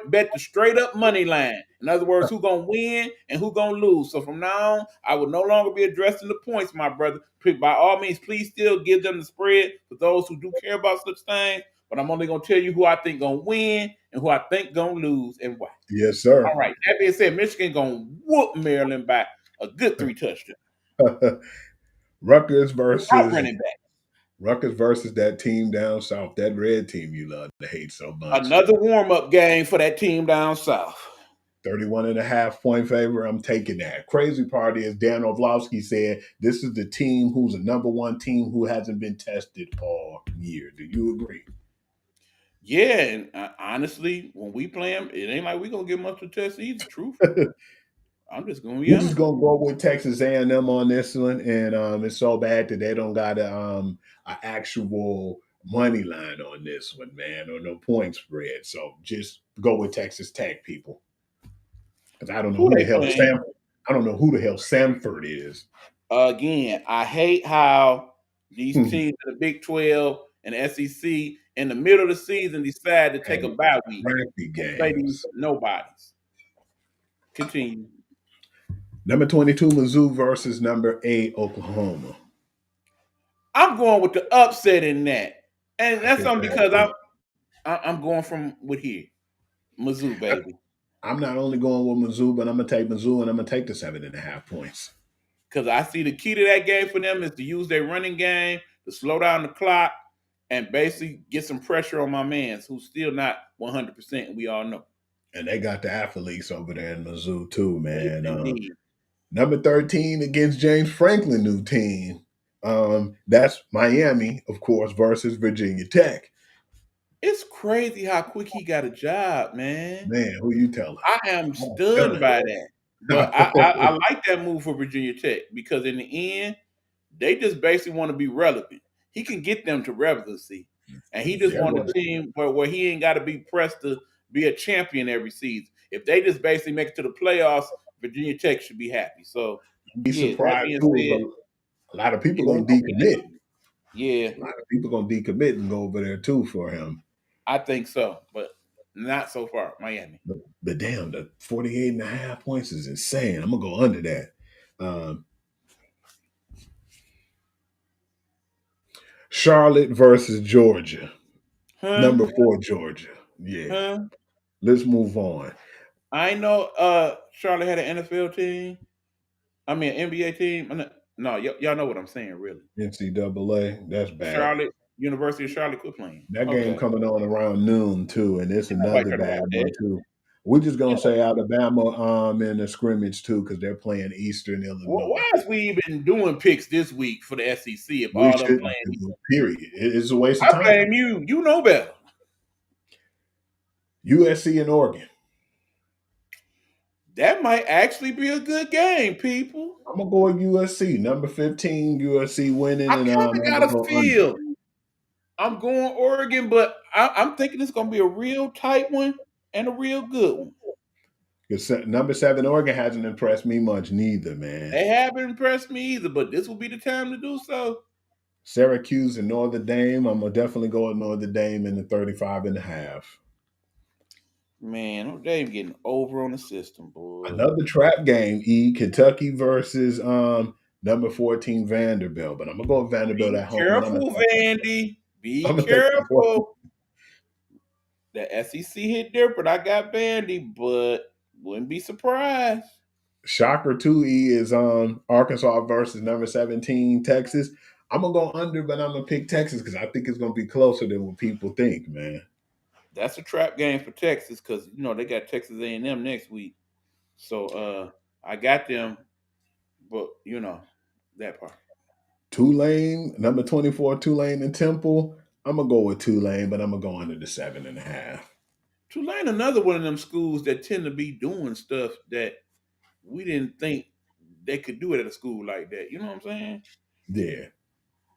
bet the straight up money line. In other words, who gonna win and who gonna lose. So from now on, I will no longer be addressing the points, my brother. By all means, please still give them the spread for those who do care about such things. But I'm only gonna tell you who I think gonna win and who I think gonna lose and why. Yes, sir. All right. That being said, Michigan gonna whoop Maryland by a good 3 touchdowns. Rutgers Out versus running back. that team down south, that red team you love to hate so much. Another warm-up game for that team down south. 31.5 point favor. I'm taking that. Crazy part is Dan Orlovsky said this is the team who's a number one team who hasn't been tested all year. Do you agree? Yeah, and honestly, when we play them, it ain't like we gonna get much to test either. Truth, I'm just gonna be We're honest. just gonna go with Texas A&M on this one, and it's so bad that they don't got an actual money line on this one, man, or no point spread. So just go with Texas Tech, people, because I don't know Who who the they hell playing? Samford. I don't know who the hell Samford is. Again, I hate how these teams in the Big 12 and the SEC in the middle of the season decide to take a bye week Crappy and play these games. nobodies. Continue. Number 22, Mizzou versus number 8, Oklahoma. I'm going with the upset in that, and that's think something that because I'm going from with here, Mizzou, baby. I'm not only going with Mizzou, but I'm gonna take Mizzou and I'm gonna take the 7.5 points. Because I see the key to that game for them is to use their running game to slow down the clock and basically get some pressure on my mans who's still not 100%. We all know. And they got the athletes over there in Mizzou too, man. Indeed. Number 13 against James Franklin new team. That's Miami, of course, versus Virginia Tech. It's crazy how quick he got a job, man. Man, who you telling? I am stunned by that. But I like that move for Virginia Tech because in the end, they just basically want to be relevant. He can get them to relevancy. And he just want a team where he ain't got to be pressed to be a champion every season. If they just basically make it to the playoffs, Virginia Tech should be happy. So, be surprised too. A lot of people gonna decommit. Yeah. A lot of people gonna decommit and go over there too for him. I think so, but not so far. Miami. But damn, the 48.5 points is insane. I'm gonna go under that. Charlotte versus Georgia. Number 4, Georgia. Yeah. Let's move on. I know Charlotte had an NFL team. I mean, an NBA team. No, y'all know what I'm saying, really. NCAA. That's bad. Charlotte, University of Charlotte quit playing. That game coming on around noon too, and it's another bad one too. We're just gonna say Alabama in the scrimmage too, because they're playing Eastern Illinois. Well, why is we even doing picks this week for the SEC if all of them playing? Period. It's a waste of time. I blame you. You know better. USC and Oregon. That might actually be a good game, people. I'm gonna go with USC. Number 15, USC winning. I kind of got a feel. I'm going Oregon, but I'm thinking it's gonna be a real tight one and a real good one. Because number 7, Oregon hasn't impressed me much neither, man. They haven't impressed me either, but this will be the time to do so. Syracuse and Notre Dame. I'm gonna definitely go with Notre Dame in the 35.5. Man, Notre Dame getting over on the system, boy. Another trap game, Kentucky versus number 14, Vanderbilt. But I'm gonna go with Vanderbilt at home. Careful, Vandy. Be careful. The SEC hit different. I got Vandy, but wouldn't be surprised. Shocker 2E is Arkansas versus number 17, Texas. I'm gonna go under, but I'm gonna pick Texas because I think it's gonna be closer than what people think, man. That's a trap game for Texas because they got Texas A&M next week. So I got them, but that part. Tulane, number 24, Tulane and Temple. I'm gonna go with Tulane, but I'm gonna go under the 7.5. Tulane, another one of them schools that tend to be doing stuff that we didn't think they could do it at a school like that. You know what I'm saying? Yeah.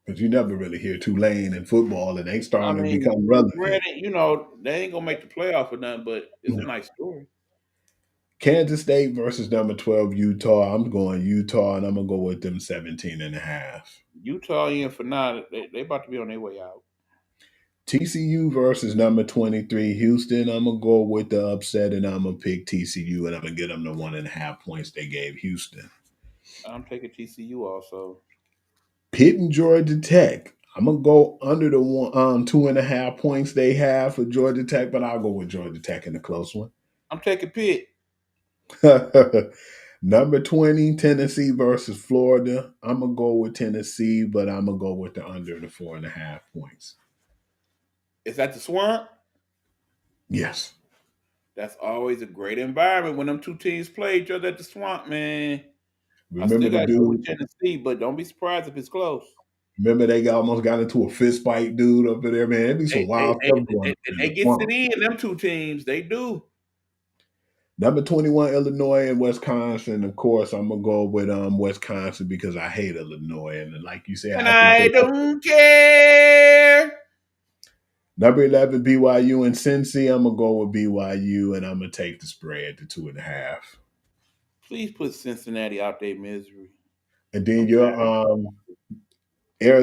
Because you never really hear Tulane in football, and they starting to become relevant. Granted, they ain't gonna make the playoff or nothing, but it's a nice story. Kansas State versus number 12, Utah. I'm going Utah, and I'm gonna go with them 17.5. Utah in for now. They about to be on their way out. TCU versus number 23 Houston. I'm gonna go with the upset, and I'm gonna pick TCU, and I'm gonna get them the 1.5 points they gave Houston. I'm taking TCU also. Pitt and Georgia Tech. I'm gonna go under the 2.5 points they have for Georgia Tech, but I'll go with Georgia Tech in a close one. I'm taking Pitt. Number 20, Tennessee versus Florida. I'm gonna go with Tennessee, but I'm gonna go with the under the 4.5 points. Is that the Swamp? Yes. That's always a great environment when them two teams play each other at the Swamp, man. I Remember still the got to go with dude? Tennessee, but don't be surprised if it's close. Remember they almost got into a fist fight, dude, up in there, man. It'd be some wild stuff going on. They get it in, them two teams. They do. Number 21, Illinois and Wisconsin. Of course, I'm gonna go with Wisconsin because I hate Illinois. And like you said, And I don't care. Number 11, BYU and Cincy. I'm gonna go with BYU, and I'm gonna take the spread to 2.5. Please put Cincinnati out their misery. And then your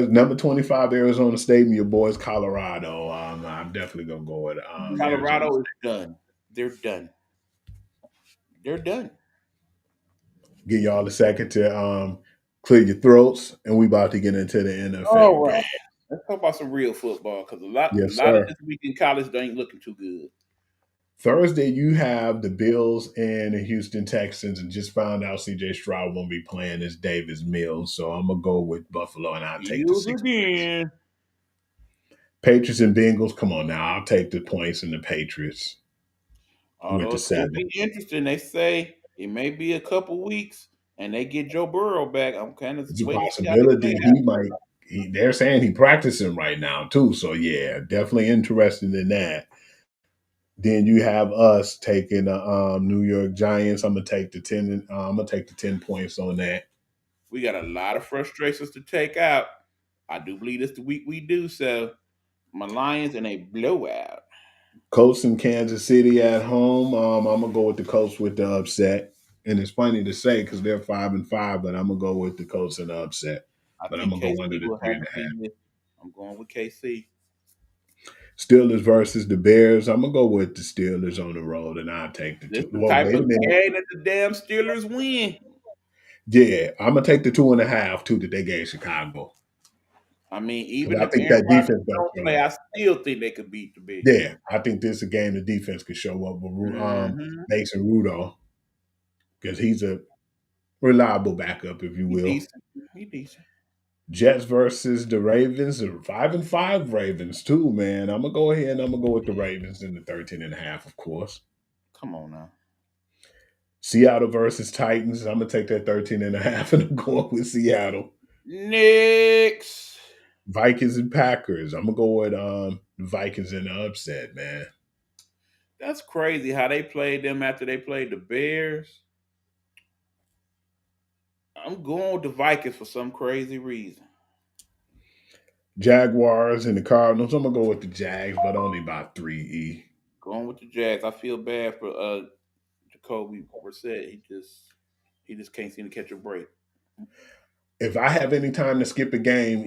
number 25, Arizona State, and your boys, Colorado. I'm definitely gonna go with Colorado is done. They're done. They're done. Give y'all a second to clear your throats, and we about to get into the NFL. All right. Let's talk about some real football because a lot of this week in college ain't looking too good. Thursday, you have the Bills and the Houston Texans, and just found out C.J. Stroud won't be playing as Davis Mills, so I'm gonna go with Buffalo, and I'll take the 6 points. Patriots and Bengals, come on now, I'll take the points and the Patriots with the 7. Be interesting. They say it may be a couple weeks, and they get Joe Burrow back. I'm kind of it's a possibility he might. They're saying he's practicing right now too, so yeah, definitely interested in that. Then you have us taking the New York Giants. I'm gonna take the 10. I'm gonna take the 10 points on that. We got a lot of frustrations to take out. I do believe it's the week we do so. My Lions in a blowout. Colts in Kansas City at home. I'm gonna go with the Colts with the upset. And it's funny to say because they're 5-5, but I'm gonna go with the Colts in the upset. But I'm gonna go under the 3.5. I'm going with KC. Steelers versus the Bears. I'm gonna go with the Steelers on the road, and I'll take the 2. This the type of game that the damn Steelers win. Yeah, I'm gonna take the 2.5 too that they gave Chicago. I mean, even I think that defense don't play, I still think they could beat the Bears. Yeah, I think this is a game the defense could show up with Mason Rudolph because he's a reliable backup, if you will. He's decent. Jets versus the Ravens, the 5-5 Ravens too, man. I'm gonna go ahead and I'm gonna go with the Ravens in the 13.5, of course. Come on now. Seattle versus Titans. I'm gonna take that 13.5 and I'm going with Seattle. Next. Vikings and Packers. I'm gonna go with the Vikings in the upset, man. That's crazy how they played them after they played the Bears. I'm going with the Vikings for some crazy reason. Jaguars and the Cardinals. I'm gonna go with the Jags, but only by 3. Going with the Jags. I feel bad for Jacoby Brissett. He just can't seem to catch a break. If I have any time to skip a game,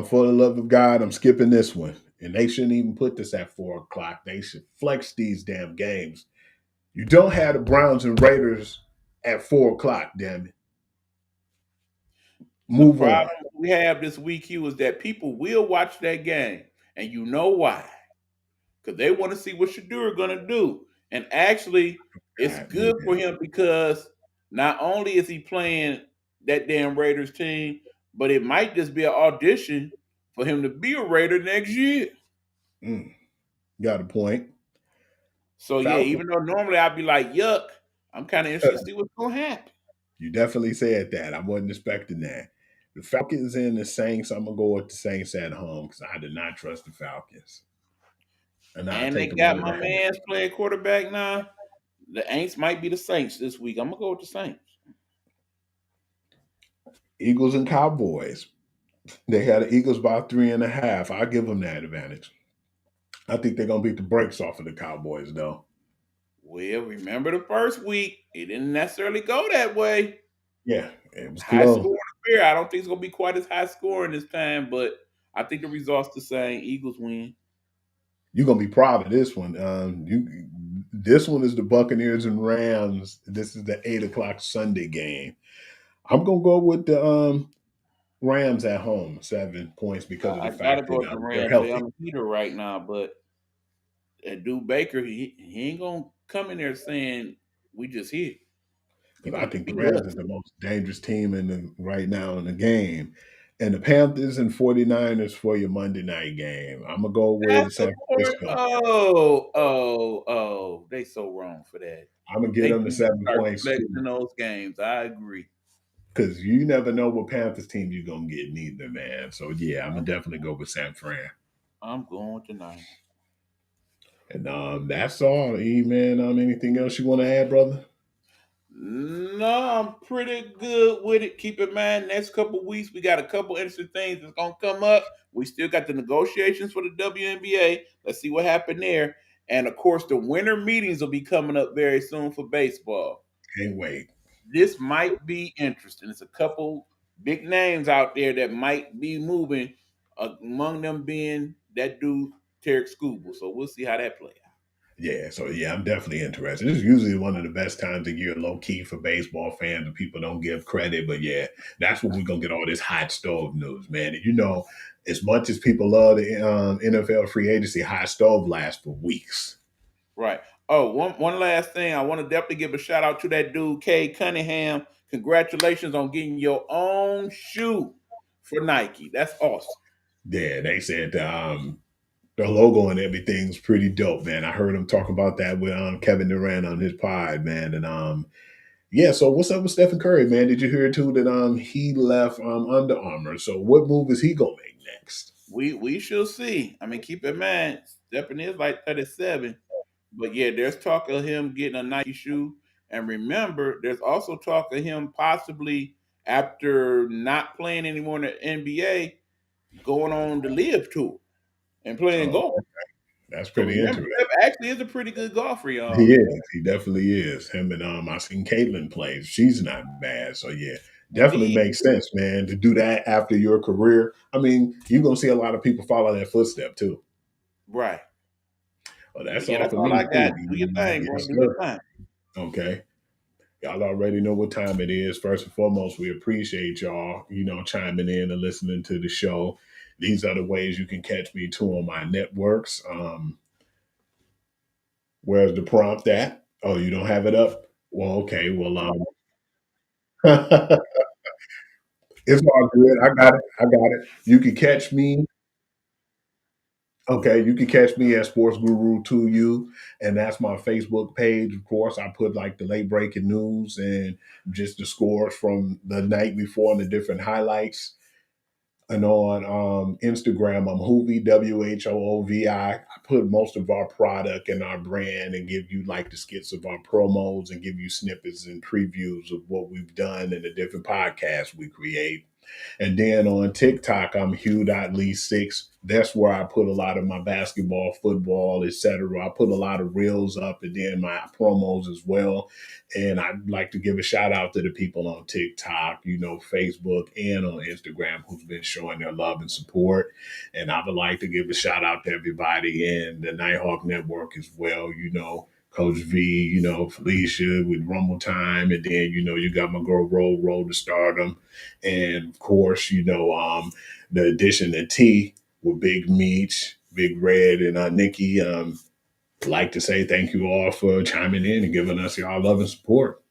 for the love of God, I'm skipping this one. And they shouldn't even put this at 4 o'clock. They should flex these damn games. You don't have the Browns and Raiders at 4 o'clock, damn it. Move on. The problem we have this week, Hugh, is that people will watch that game. And you know why. Because they want to see what Shedeur going to do. And actually, it's good for him because not only is he playing that damn Raiders team, but it might just be an audition for him to be a Raider next year. Got a point. So, yeah, even though normally I'd be like, yuck, I'm kind of interested to see what's going to happen. You definitely said that. I wasn't expecting that. The Falcons and the Saints, I'm going to go with the Saints at home because I did not trust the Falcons. And they got my man's playing quarterback now. The Aints might be the Saints this week. I'm going to go with the Saints. Eagles and Cowboys. They had the Eagles by 3.5. I'll give them that advantage. I think they're going to beat the brakes off of the Cowboys, though. Well, remember the first week, it didn't necessarily go that way. Yeah, it was high scoring affair. I don't think it's going to be quite as high scoring this time, but I think the result's the same. Eagles win. you're gonna be proud of this one. This one is the Buccaneers and Rams. This is the 8 o'clock Sunday game. I'm gonna go with the Rams at home, 7 points because of the I gotta fact go that with the they're Rams. They healthy. on the heater right now, but Dude Baker, he ain't gonna come in there saying we just here. He Because I gonna think the beat Rams us. is the most dangerous team right now in the game. And the Panthers and 49ers for your Monday night game. I'm gonna go That's with the San point. Francisco. Oh, they so wrong for that. I'm gonna get They them the need to seven start points too. selecting those games. I agree. Because you never know what Panthers team you're gonna get neither, man. So yeah, I'm gonna definitely go with San Fran. I'm going tonight. And that's all, E man. Anything else you want to add, brother? No, I'm pretty good with it. Keep in mind, next couple weeks we got a couple interesting things that's gonna come up. We still got the negotiations for the WNBA. Let's see what happened there. And of course, the winter meetings will be coming up very soon for baseball. Can't wait. This might be interesting. It's a couple big names out there that might be moving. Among them being that dude Tarek Skubal. So we'll see how that plays out. Yeah, so yeah, I'm definitely interested. This is usually one of the best times of year, low key for baseball fans, and people don't give credit. But yeah, that's when we're gonna get all this hot stove news, man. And as much as people love the NFL free agency, hot stove lasts for weeks. Right. Oh, one last thing. I want to definitely give a shout out to that dude, Kay Cunningham. Congratulations on getting your own shoe for Nike. That's awesome. Yeah, they said the logo and everything's pretty dope, man. I heard him talk about that with Kevin Durant on his pod, man. And yeah, so what's up with Stephen Curry, man? Did you hear too that he left Under Armour? So what move is he gonna make next? We shall see. I mean, keep in mind, Stephen is like 37. But yeah, there's talk of him getting a Nike shoe. And remember, there's also talk of him possibly, after not playing anymore in the NBA, going on the live tour and playing Oh, golf. that's So pretty remember, interesting. Steph actually is a pretty good golfer, He y'all. is. He definitely is. Him and I seen Caitlin play. She's not bad. So yeah, definitely Indeed. makes sense, man, to do that after your career. I mean, you're gonna see a lot of people follow that footstep too. Right. Well, But that's yeah, all that's for all me I got. too. Do your thing, bro. Yes, Do your sir. thing. Okay. Y'all already know what time it is. First and foremost, we appreciate y'all, chiming in and listening to the show. These are the ways you can catch me too on my networks. Where's the prompt at? Oh, you don't have it up? Well, okay. Well, it's all good. I got it. I got it. You can catch me. Okay, you can catch me at Sports Guru 2U, and that's my Facebook page. Of course, I put like the late breaking news and just the scores from the night before and the different highlights. And on Instagram, I'm Hoovy, WHOOVI. I put most of our product and our brand and give you like the skits of our promos and give you snippets and previews of what we've done and the different podcasts we create. And then on TikTok, I'm Hugh.Lee6. That's where I put a lot of my basketball, football, etc. I put a lot of reels up and then my promos as well. And I'd like to give a shout out to the people on TikTok, Facebook, and on Instagram who's been showing their love and support. And I would like to give a shout out to everybody in the Nighthawk Network as well. Coach V, Felicia with Rumble Time, and then you got my girl Roll to Stardom, and of course the addition to T with Big Meech, Big Red, and Nikki. Like to say thank you all for chiming in and giving us y'all love and support.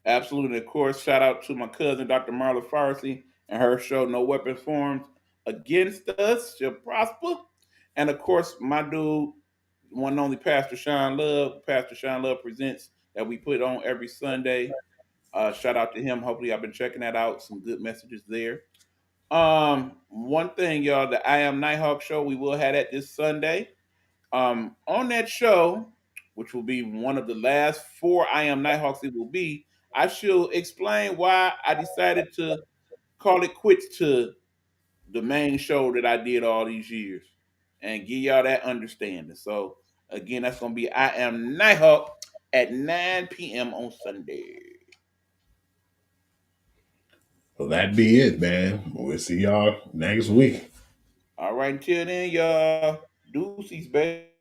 Absolutely. Of course, shout out to my cousin, Dr. Marla Farsi, and her show, No Weapons Formed Against Us Shall Prosper. And of course, my dude, one and only Pastor Sean Love. Pastor Sean Love Presents that we put on every Sunday. Shout out to him. Hopefully, I've been checking that out. Some good messages there. One thing, y'all, the I Am Nighthawk show, we will have that this Sunday. On that show, which will be one of the last 4 I Am Nighthawks it will be, I shall explain why I decided to call it quits to the main show that I did all these years and give y'all that understanding. So again, that's gonna be I Am Nighthawk at 9 p.m. on Sunday. Well, that be it, man. We'll see y'all next week. All right, until then, y'all. Deucey's best